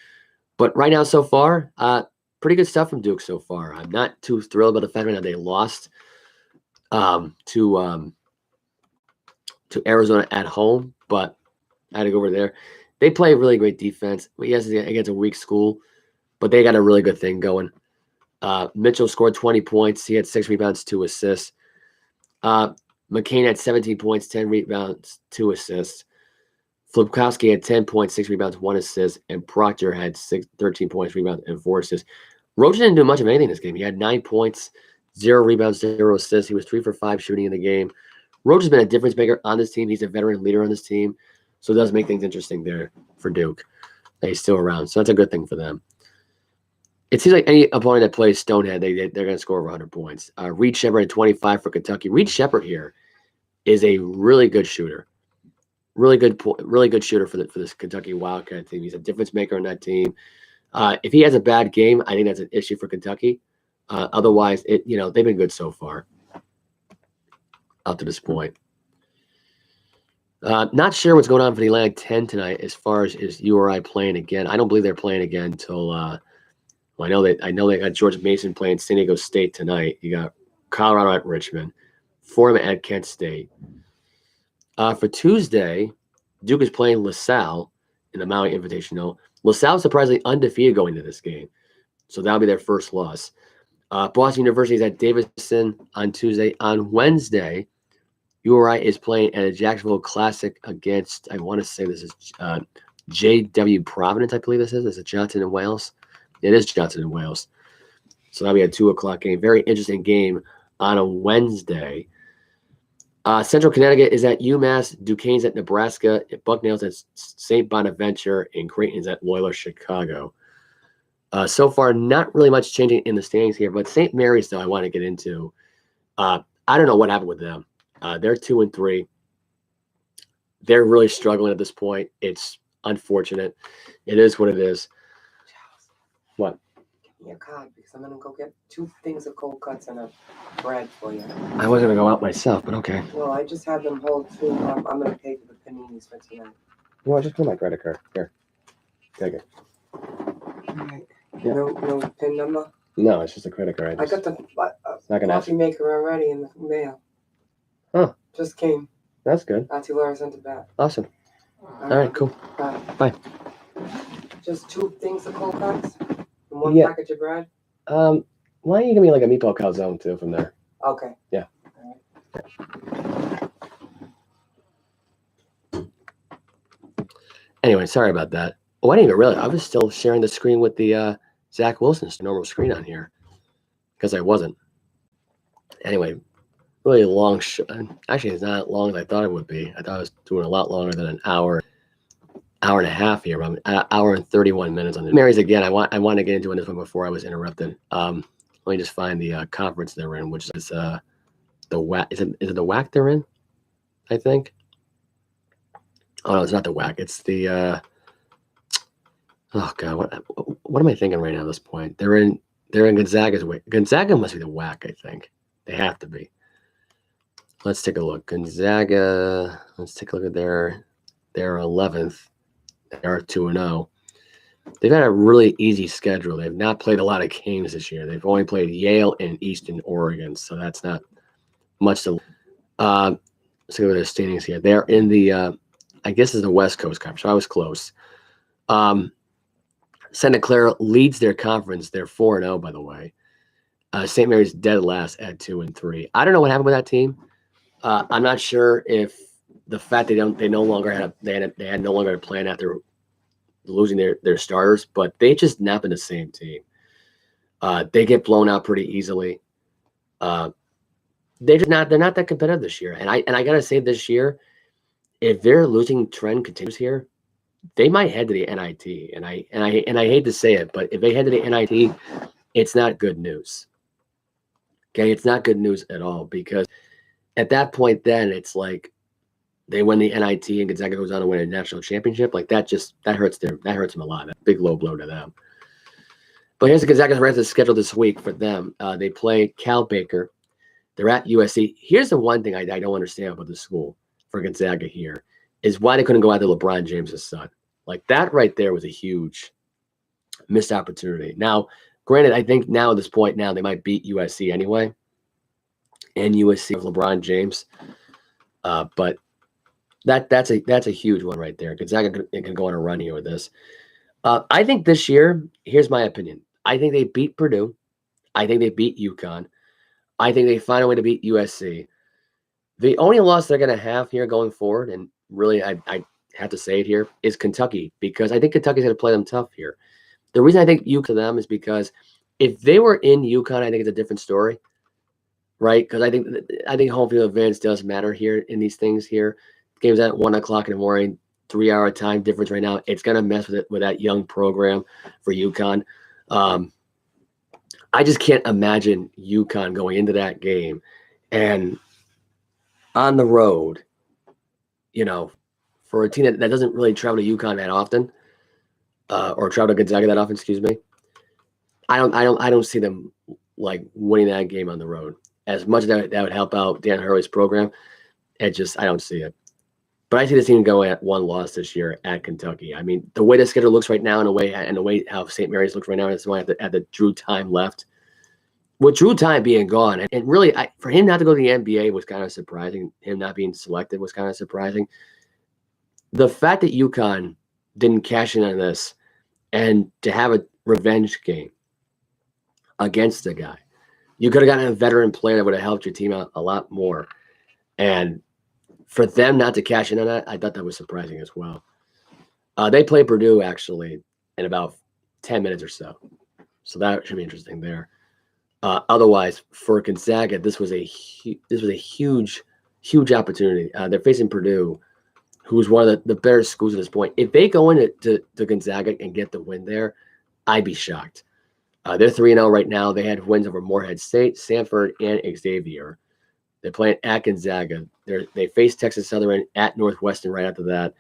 Speaker 2: But right now, so far, pretty good stuff from Duke so far. I'm not too thrilled about the fact that they lost to Arizona at home, but I had to go over there. They play really great defense. Yes, against a weak school, but they got a really good thing going. Mitchell scored 20 points. He had 6 rebounds, 2 assists. McCain had 17 points, 10 rebounds, 2 assists. Flipkowski had 10 points, 6 rebounds, 1 assist. And Proctor had 13 points, rebounds, and 4 assists. Roach didn't do much of anything in this game. He had 9 points, 0 rebounds, 0 assists. He was 3 for 5 shooting in the game. Roach has been a difference maker on this team. He's a veteran leader on this team. So it does make things interesting there for Duke. He's still around. So that's a good thing for them. It seems like any opponent that plays Stonehead, they're going to score over 100 points. Reed Sheppard at 25 for Kentucky. Reed Sheppard here is a really good shooter. Really good shooter for this Kentucky Wildcat team. He's a difference maker on that team. If he has a bad game, I think that's an issue for Kentucky. Otherwise, they've been good so far up to this point. Not sure what's going on for the Atlantic 10 tonight as far as is URI playing again. I don't believe they're playing again until I know they got George Mason playing San Diego State tonight. You got Colorado at Richmond, Fordham at Kent State. For Tuesday, Duke is playing LaSalle in the Maui Invitational. LaSalle is surprisingly undefeated going into this game, so that'll be their first loss. Boston University is at Davidson on Tuesday. On Wednesday, URI is playing at a Jacksonville Classic against, I want to say this is JW Providence, I believe this is. Is it Johnson and Wales? It is Johnson and Wales. So that'll be a 2:00 game. Very interesting game on a Wednesday. Central Connecticut is at UMass. Duquesne's at Nebraska. Bucknell's at St. Bonaventure. And Creighton's at Loyola Chicago. So far, not really much changing in the standings here. But St. Mary's, though, I want to get into. I don't know what happened with them. They're 2-3. They're really struggling at this point. It's unfortunate. It is what it is. What?
Speaker 3: Give me a card because I'm going to go get 2 things of cold cuts and a bread for you.
Speaker 2: I was going to go out myself, but okay.
Speaker 3: Well, I just have them hold 2. I'm going to pay for the paninis for tonight.
Speaker 2: Well, I just put my credit card. Here. Take it.
Speaker 3: All right.
Speaker 2: Yeah.
Speaker 3: No PIN number?
Speaker 2: No, it's just a credit card.
Speaker 3: I got the
Speaker 2: not gonna
Speaker 3: coffee maker already in the mail.
Speaker 2: Huh.
Speaker 3: Just came.
Speaker 2: That's good.
Speaker 3: Auntie Laura sent it back.
Speaker 2: Awesome. All right, cool. Bye.
Speaker 3: Just 2 things of cold cuts? And one
Speaker 2: Yeah.
Speaker 3: package of bread?
Speaker 2: Why don't you give me like a meatball calzone too from there?
Speaker 3: Okay.
Speaker 2: Yeah. Anyway, sorry about that. Oh, I didn't even realize I was still sharing the screen with the Zach Wilson's normal screen on here because I wasn't. Anyway, really long. Actually, it's not as long as I thought it would be. I thought I was doing a lot longer than an hour and a half here. I'm an hour and 31 minutes on the Marys again. I want to get into this one before I was interrupted. Let me just find the conference they're in, which is the WAC. Is it the WAC they're in? I think. Oh no, it's not the WAC. It's the oh god, what am I thinking right now at this point? They're in Gonzaga's way. Gonzaga must be the WAC, I think. They have to be. Let's take a look. Gonzaga. Let's take a look at their 11th. They are 2-0. They've had a really easy schedule. They've not played a lot of games this year. They've only played Yale and Eastern Oregon, so that's not much to. Let's see what their standings here. They're in the, I guess, is the West Coast Conference. So I was close. Santa Clara leads their conference. They're 4-0, by the way. St. Mary's dead last at 2-3. I don't know what happened with that team. I'm not sure if the fact they no longer had no longer a plan after losing their starters, but they just not been the same team. They get blown out pretty easily. They're not that competitive this year. And I gotta say, this year, if their losing trend continues here, they might head to the NIT. And I hate to say it, but if they head to the NIT, it's not good news. Okay, it's not good news at all, because at that point, then it's like they win the NIT and Gonzaga goes on to win a national championship. Like that hurts them. That hurts them a lot. That's a big low blow to them. But here's the Gonzaga's rest of the schedule this week for them. They play Cal Baker. They're at USC. Here's the one thing I don't understand about the school for Gonzaga here is why they couldn't go after LeBron James' son. Like that right there was a huge missed opportunity. Now, granted, I think now at this point now they might beat USC anyway, and USC of LeBron James. But that's a huge one right there. Gonzaga can go on a run here with this. I think this year, here's my opinion. I think they beat Purdue. I think they beat UConn. I think they find a way to beat USC. The only loss they're going to have here going forward, and really I have to say it here, is Kentucky, because I think Kentucky's going to play them tough here. The reason I think UConn to them is because if they were in UConn, I think it's a different story, right? Because I think home field advantage does matter here in these things here. Games at 1 o'clock in the morning, 3-hour time difference right now. It's going to mess with that young program for UConn. I just can't imagine UConn going into that game and on the road, for a team that doesn't really travel to UConn that often, or travel to Gonzaga that often, excuse me. I don't see them like winning that game on the road. As much as that would help out Dan Hurley's program, I don't see it. But I see this team go at one loss this year at Kentucky. I mean, the way the schedule looks right now, and the way how St. Mary's looks right now, is why at the Drew time left. With Drew time being gone, and really, for him not to go to the NBA was kind of surprising. Him not being selected was kind of surprising. The fact that UConn didn't cash in on this, and to have a revenge game against the guy, you could have gotten a veteran player that would have helped your team out a lot more. And for them not to cash in on that, I thought that was surprising as well. They play Purdue actually in about 10 minutes or so. So that should be interesting there. Otherwise, for Gonzaga, this was a huge opportunity. They're facing Purdue, who's one of the better schools at this point. If they go into Gonzaga and get the win there, I'd be shocked. They're 3-0 right now. They had wins over Morehead State, Sanford, and Xavier. They're playing at Gonzaga. They face Texas Southern at Northwestern right after that.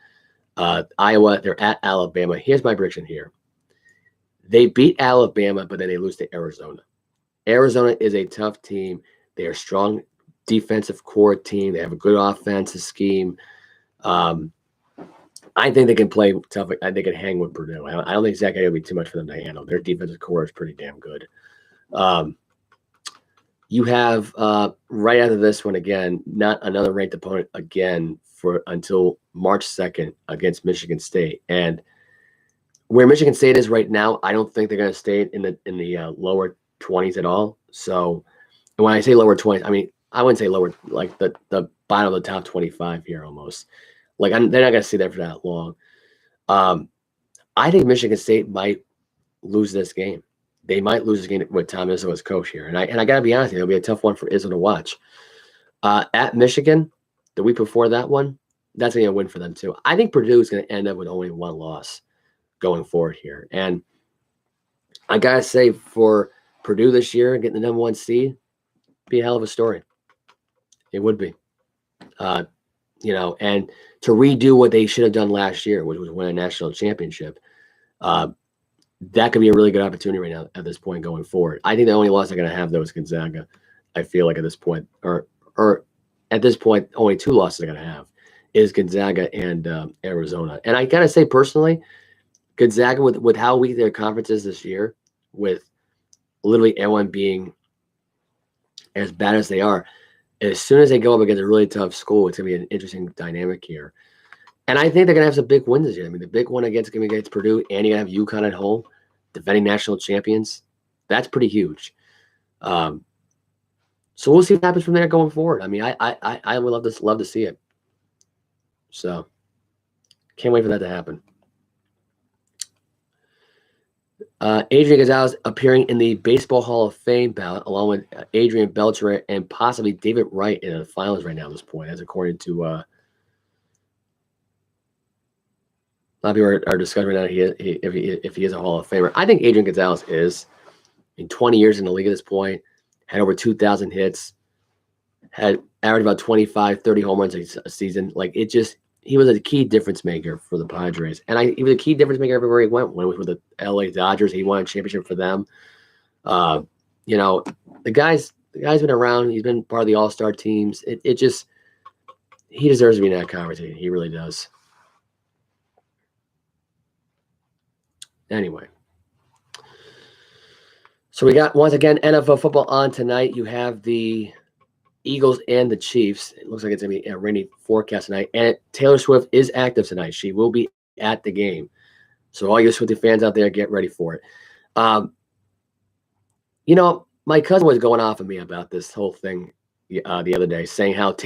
Speaker 2: Iowa, they're at Alabama. Here's my prediction here. They beat Alabama, but then they lose to Arizona. Arizona is a tough team. They are a strong defensive core team. They have a good offensive scheme. I think they can play tough. I think they can hang with Purdue. I don't think Zach will be too much for them to handle. Their defensive core is pretty damn good. You have right after this one again, not another ranked opponent again until March 2nd against Michigan State. And where Michigan State is right now, I don't think they're going to stay in the lower 20s at all. So when I say lower 20s, I mean I wouldn't say lower, like the bottom of the top 25 here almost. Like they're not going to stay there for that long. I think Michigan State might lose this game. They might lose this game with Tom Izzo as coach here, and I got to be honest, it'll be a tough one for Izzo to watch. At Michigan, the week before that one, that's going to be a win for them too. I think Purdue is going to end up with only one loss going forward here, and I got to say for Purdue this year, getting the number 1 seed, be a hell of a story. It would be, and to redo what they should have done last year, which was win a national championship. That could be a really good opportunity right now at this point going forward. I think the only loss they're going to have, though, is Gonzaga. I feel like at this point, or at this point, only 2 losses they're going to have is Gonzaga and Arizona. And I got to say, personally, Gonzaga, with how weak their conference is this year, with literally everyone being as bad as they are, as soon as they go up against a really tough school, it's going to be an interesting dynamic here. And I think they're going to have some big wins this year. I mean, the big one against Purdue, and you have UConn at home, defending national champions. That's pretty huge. So we'll see what happens from there going forward. I mean, I would love to see it. So can't wait for that to happen. Adrian Gonzalez appearing in the Baseball Hall of Fame ballot, along with Adrian Beltre and possibly David Wright in the finals right now at this point, as according to a lot of people are discussing right now if he is a Hall of Famer. I think Adrian Gonzalez is. In 20 years in the league at this point, had over 2,000 hits, had averaged about 25, 30 home runs a season. Like, he was a key difference maker for the Padres. And he was a key difference maker everywhere he went. When he was with the LA Dodgers, he won a championship for them. The guy's been around. He's been part of the All-Star teams. He deserves to be in that conversation. He really does. Anyway. So we got, once again, NFL football on tonight. You have the Eagles and the Chiefs. It looks like it's going to be a rainy forecast tonight. And Taylor Swift is active tonight. She will be at the game. So all you Swiftie fans out there, get ready for it. My cousin was going off of me about this whole thing the other day, saying how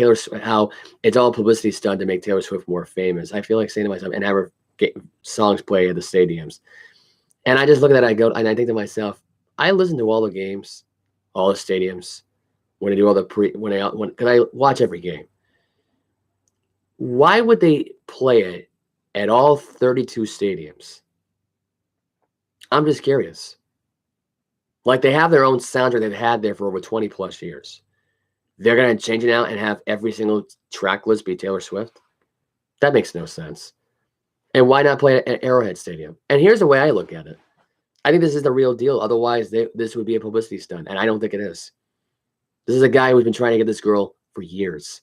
Speaker 2: it's all publicity stunt to make Taylor Swift more famous. I feel like saying to myself, and have her get songs play at the stadiums. And I just look at that, and I think to myself, I listen to all the games, all the stadiums, when I do all the because I watch every game. Why would they play it at all 32 stadiums? I'm just curious. Like, they have their own soundtrack they've had there for over 20 plus years. They're going to change it now and have every single track list be Taylor Swift? That makes no sense. And why not play it at Arrowhead Stadium? And here's the way I look at it. I think this is the real deal. Otherwise, this would be a publicity stunt, and I don't think it is. This is a guy who's been trying to get this girl for years.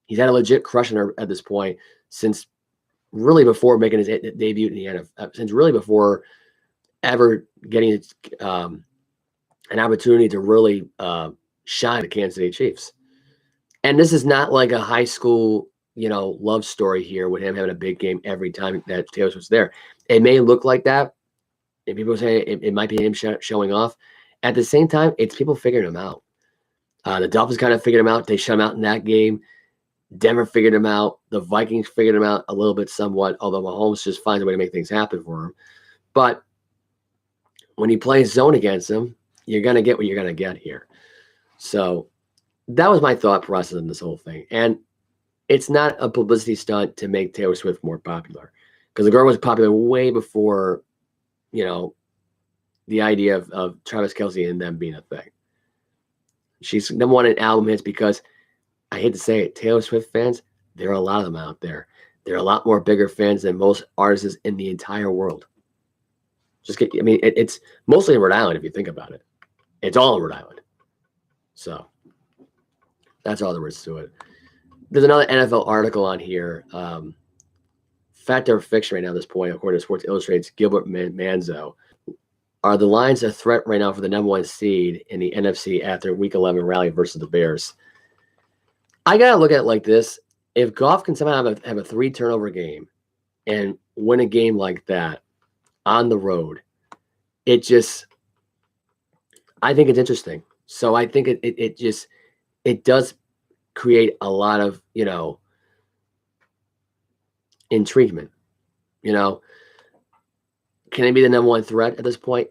Speaker 2: He's had a legit crush on her at this point since really before making his debut in the NFL, since really before ever getting an opportunity to really shine the Kansas City Chiefs. And this is not like a high school, love story here with him having a big game every time that Taylor Swift's there. It may look like that. And people say it might be him showing off. At the same time, it's people figuring him out. The Dolphins kind of figured him out. They shut him out in that game. Denver figured him out. The Vikings figured him out a little bit somewhat, although Mahomes just finds a way to make things happen for him. But when he plays zone against him, you're going to get what you're going to get here. So that was my thought process in this whole thing. And it's not a publicity stunt to make Taylor Swift more popular, because the girl was popular way before, the idea of Travis Kelce and them being a thing. She's number one in album hits because, I hate to say it, Taylor Swift fans, there are a lot of them out there. There are a lot more bigger fans than most artists in the entire world. It's mostly in Rhode Island if you think about it. It's all in Rhode Island. So that's all there is to it. There's another NFL article on here. Fact or fiction right now at this point, according to Sports Illustrated's Gilbert Manzo. Are the Lions a threat right now for the number 1 seed in the NFC after Week 11 rally versus the Bears? I got to look at it like this. If Goff can somehow have a 3 turnover game and win a game like that, on the road. I think it's interesting. So I think it does create a lot of, intriguement. You know, can they be the number one threat at this point?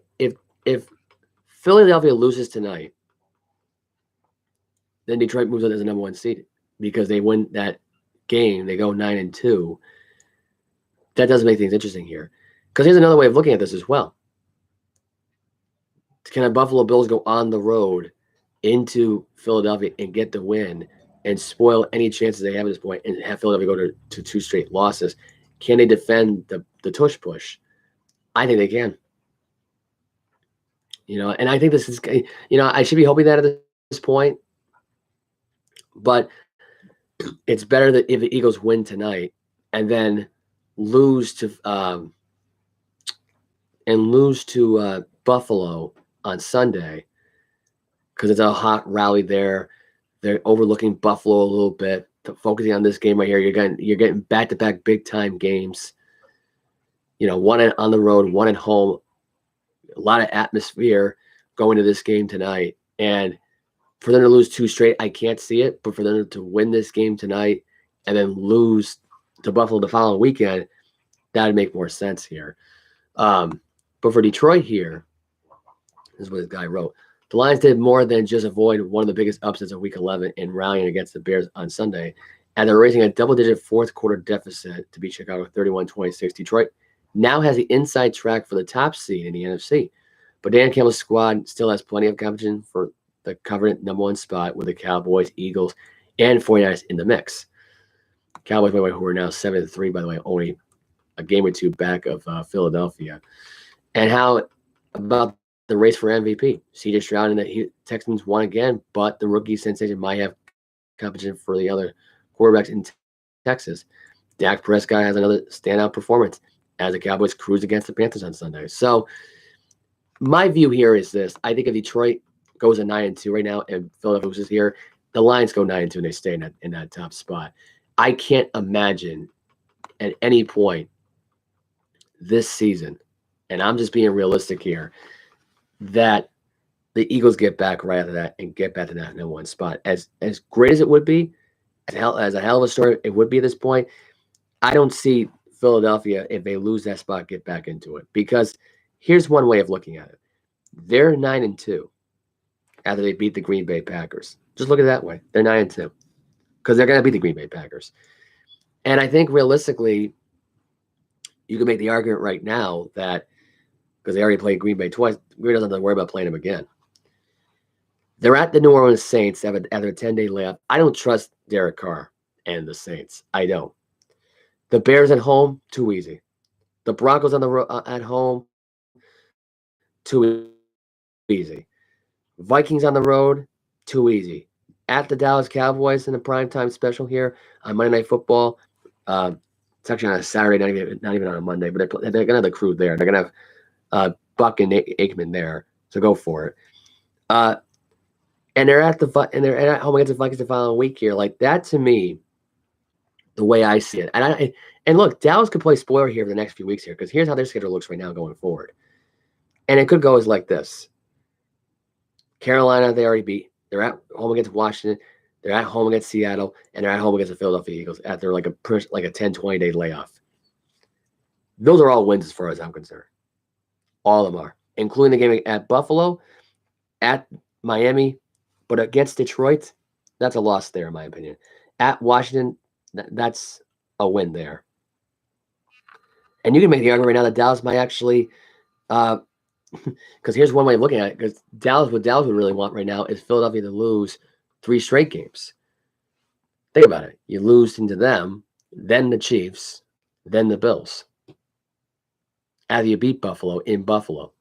Speaker 2: If Philadelphia loses tonight, then Detroit moves on as the number one seed because they win that game. They go 9-2. That doesn't make things interesting here. Because here's another way of looking at this as well. Can the Buffalo Bills go on the road into Philadelphia and get the win and spoil any chances they have at this point and have Philadelphia go to 2 straight losses? Can they defend the tush push? I think they can. And I think this is, I should be hoping that at this point, but it's better that if the Eagles win tonight and then lose to Buffalo on Sunday, because it's a hot rally there. They're overlooking Buffalo a little bit, focusing on this game right here. You're getting back-to-back big-time games. One on the road, one at home. A lot of atmosphere going to this game tonight. And for them to lose 2 straight, I can't see it. But for them to win this game tonight and then lose to Buffalo the following weekend, that would make more sense here. But for Detroit here, this is what this guy wrote. The Lions did more than just avoid one of the biggest upsets of Week 11 in rallying against the Bears on Sunday, and they're raising a double-digit fourth-quarter deficit to beat Chicago 31-26. Detroit now has the inside track for the top seed in the NFC, but Dan Campbell's squad still has plenty of competition for the coveted number 1 spot with the Cowboys, Eagles, and 49ers in the mix. Cowboys, by the way, who are now 7-3, by the way, only a game or 2 back of Philadelphia. And how about the race for MVP? C.J. Stroud and the Texans won again, but the rookie sensation might have competition for the other quarterbacks in Texas. Dak Prescott has another standout performance as the Cowboys cruise against the Panthers on Sunday. So my view here is this. I think if Detroit goes at 9-2 right now and Philadelphia loses here, the Lions go 9-2 and they stay in that top spot. I can't imagine at any point this season, and I'm just being realistic here, that the Eagles get back right after that and get back to that number 1 spot. As great as it would be, as a hell of a story it would be at this point, I don't see Philadelphia, if they lose that spot, get back into it. Because here's one way of looking at it. They're 9-2 after they beat the Green Bay Packers. Just look at it that way. They're 9-2 because they're going to beat the Green Bay Packers. And I think realistically, you can make the argument right now that because they already played Green Bay twice, Green Bay doesn't have to worry about playing them again. They're at the New Orleans Saints after a 10-day layoff. I don't trust Derek Carr and the Saints. I don't. The Bears at home, too easy. The Broncos on the at home, too easy. Vikings on the road, too easy. At the Dallas Cowboys in the primetime special here on Monday Night Football. It's actually on a Saturday, not even on a Monday, but they're going to have the crew there. They're going to have Buck and Aikman there, so go for it. And they're at home against the Vikings the following week here. Like that, to me, the way I see it, and look, Dallas could play spoiler here for the next few weeks here because here's how their schedule looks right now going forward, and it could go as like this: Carolina, they already beat. They're at home against Washington. They're at home against Seattle, and they're at home against the Philadelphia Eagles after like a 10-20 day layoff. Those are all wins as far as I'm concerned. All of them are, including the game at Buffalo, at Miami, but against Detroit, that's a loss there, in my opinion. At Washington, that's a win there. And you can make the argument right now that Dallas might actually, because here's one way of looking at it, because what Dallas would really want right now is Philadelphia to lose 3 straight games. Think about it. You lose into them, then the Chiefs, then the Bills. After you beat Buffalo in Buffalo.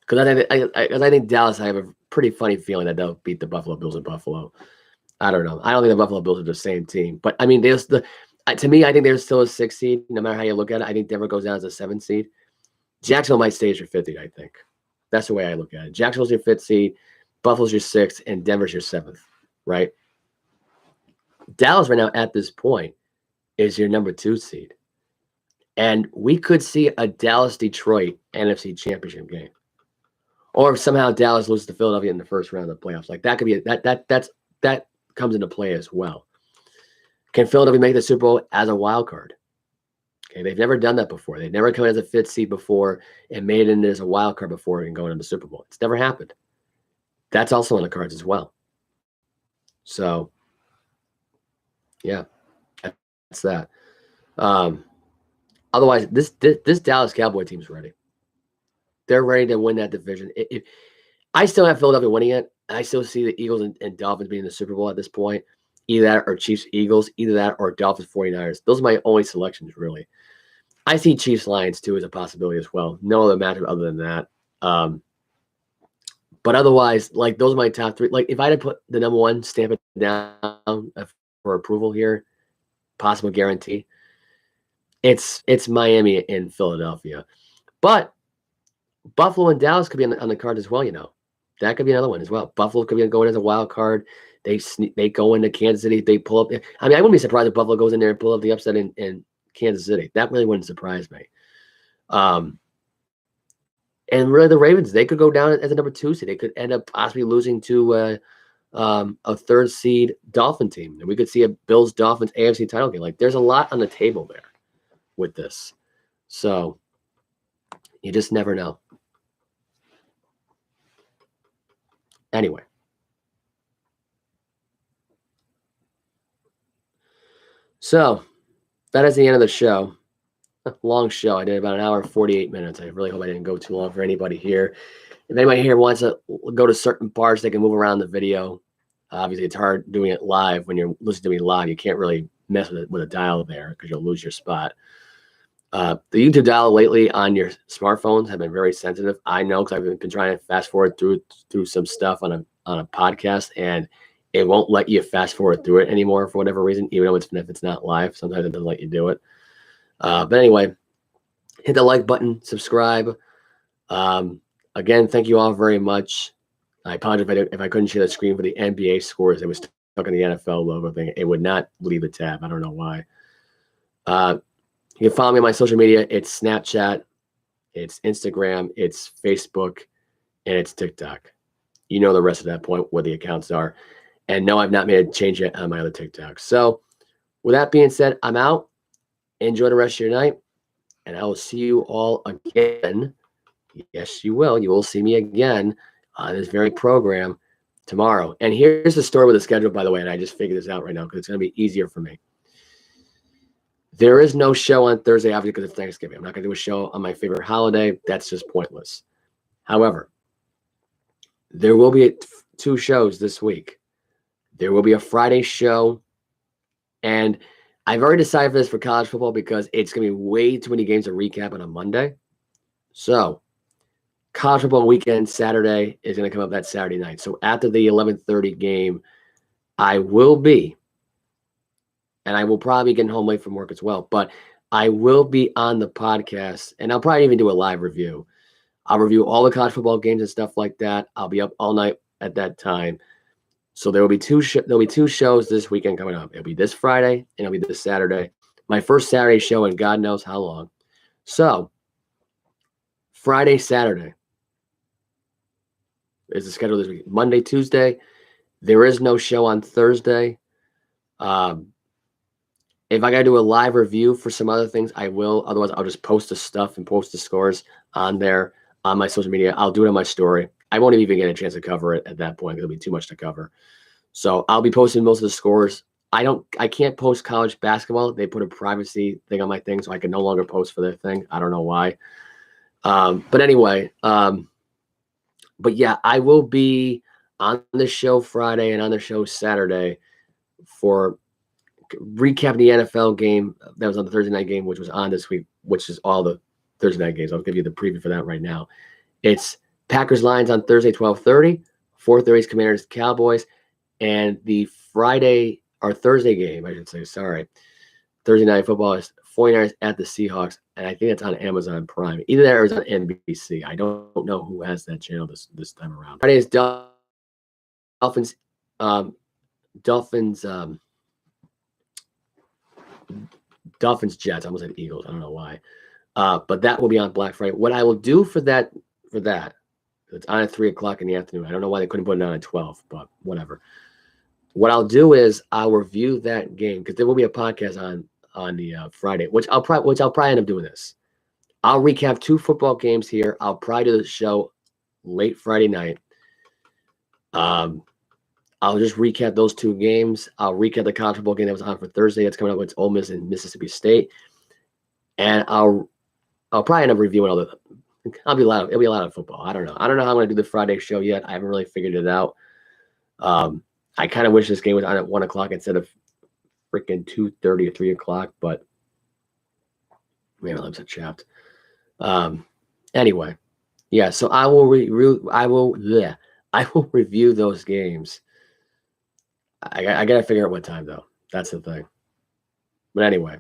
Speaker 2: Because I think Dallas, I have a pretty funny feeling that they'll beat the Buffalo Bills in Buffalo. I don't know. I don't think the Buffalo Bills are the same team. But, I mean, to me, I think they're still a 6th seed, no matter how you look at it. I think Denver goes down as a 7th seed. Jacksonville might stay as your 5th seed, I think. That's the way I look at it. Jacksonville's your 5th seed, Buffalo's your 6th, and Denver's your 7th, right? Dallas right now at this point is your number 2 seed. And we could see a Dallas-Detroit NFC Championship game. Or if somehow Dallas loses to Philadelphia in the first round of the playoffs. Like that could be that comes into play as well. Can Philadelphia make the Super Bowl as a wild card? Okay, they've never done that before. They've never come in as a fifth seed before and made it as a wild card before and going into the Super Bowl. It's never happened. That's also on the cards as well. So, yeah, that's that. Otherwise, this Dallas Cowboy team's ready. They're ready to win that division. I still have Philadelphia winning it. I still see the Eagles and Dolphins being in the Super Bowl at this point. Either that or Chiefs Eagles, either that or Dolphins 49ers. Those are my only selections, really. I see Chiefs Lions too as a possibility as well. No other matchup other than that. But otherwise, like those are my top three. Like if I had to put the number one, stamp it down for approval here, possible guarantee. It's Miami and Philadelphia. But Buffalo and Dallas could be on the card as well, That could be another one as well. Buffalo could be going as a wild card. They go into Kansas City. They pull up. I mean, I wouldn't be surprised if Buffalo goes in there and pull up the upset in Kansas City. That really wouldn't surprise me. And really, the Ravens, they could go down as a number 2 seed. They could end up possibly losing to a third seed Dolphin team. And we could see a Bills-Dolphins AFC title game. Like, there's a lot on the table there with this. So, you just never know. Anyway. So, that is the end of the show. Long show. I did about an hour and 48 minutes. I really hope I didn't go too long for anybody here. If anybody here wants to go to certain parts, they can move around the video. Obviously, it's hard doing it live. When you're listening to me live, you can't really mess with a dial there because you'll lose your spot. The YouTube dial lately on your smartphones have been very sensitive. I know because I've been trying to fast forward through some stuff on a podcast, and it won't let you fast forward through it anymore for whatever reason, even though if it's not live. Sometimes it doesn't let you do it. But anyway, hit the like button, subscribe. Again, thank you all very much. I apologize if I couldn't share the screen for the NBA scores. It was stuck on the NFL logo thing. It would not leave the tab. I don't know why. You can follow me on my social media. It's Snapchat, it's Instagram, it's Facebook, and it's TikTok. You know the rest of that point where the accounts are. And no, I've not made a change yet on my other TikTok. So with that being said, I'm out. Enjoy the rest of your night. And I will see you all again. Yes, you will. You will see me again on this very program tomorrow. And here's the story with the schedule, by the way, and I just figured this out right now because it's going to be easier for me. There is no show on Thursday, obviously, because it's Thanksgiving. I'm not going to do a show on my favorite holiday. That's just pointless. However, there will be 2 shows this week. There will be a Friday show, and I've already decided for this for college football because it's going to be way too many games to recap on a Monday. So, college football weekend Saturday is going to come up that Saturday night. So, after the 11:30 game, I will be, and I will probably be getting home late from work as well, but I will be on the podcast, and I'll probably even do a live review. I'll review all the college football games and stuff like that. I'll be up all night at that time. So there will be 2 shows this weekend coming up. It'll be this Friday and it'll be this Saturday. My first Saturday show in God knows how long. So Friday, Saturday is the schedule this week. Monday, Tuesday, there is no show on Thursday. If I got to do a live review for some other things, I will. Otherwise, I'll just post the stuff and post the scores on there on my social media. I'll do it on my story. I won't even get a chance to cover it at that point. It'll be too much to cover. So I'll be posting most of the scores. I can't post college basketball. They put a privacy thing on my thing, so I can no longer post for their thing. I don't know why. But anyway, but yeah, I will be on the show Friday and on the show Saturday for recapping the NFL game that was on the Thursday night game, which was on this week, which is all the Thursday night games. I'll give you the preview for that right now. It's Packers Lions on Thursday, 12:30, 4:30 is Commanders Cowboys, and the Friday or Thursday game, I should say, sorry. Thursday night football is 49ers at the Seahawks, and I think it's on Amazon Prime. Either that or it's on NBC. I don't know who has that channel this time around. Friday is Dolphins Dolphins, Jets. I almost said Eagles. I don't know why. But that will be on Black Friday. What I will do for that, it's on at 3:00 in the afternoon. I don't know why they couldn't put it on at 12, but whatever. What I'll do is I'll review that game because there will be a podcast on the Friday, which I'll probably end up doing this. I'll recap 2 football games here. I'll probably do the show late Friday night. I'll just recap those 2 games. I'll recap the college football game that was on for Thursday. That's coming up with Ole Miss and Mississippi State, and I'll probably end up reviewing all the. It'll be a lot of football. I don't know how I'm going to do the Friday show yet. I haven't really figured it out. I kind of wish this game was on at 1:00 instead of freaking 2:30 or 3:00, but man, my lips are chapped. Anyway, yeah. So I will review those games. I got to figure out what time though. That's the thing. But anyway,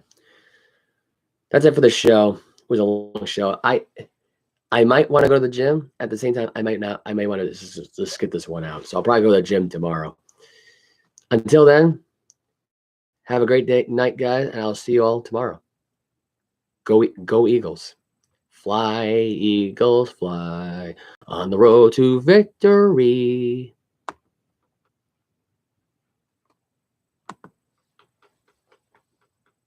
Speaker 2: that's it for the show. It was a long show. I might want to go to the gym. At the same time, I might not. I may want to just skip this one out. So I'll probably go to the gym tomorrow. Until then, have a great night, guys, and I'll see you all tomorrow. Go Eagles. Fly, Eagles, fly on the road to victory.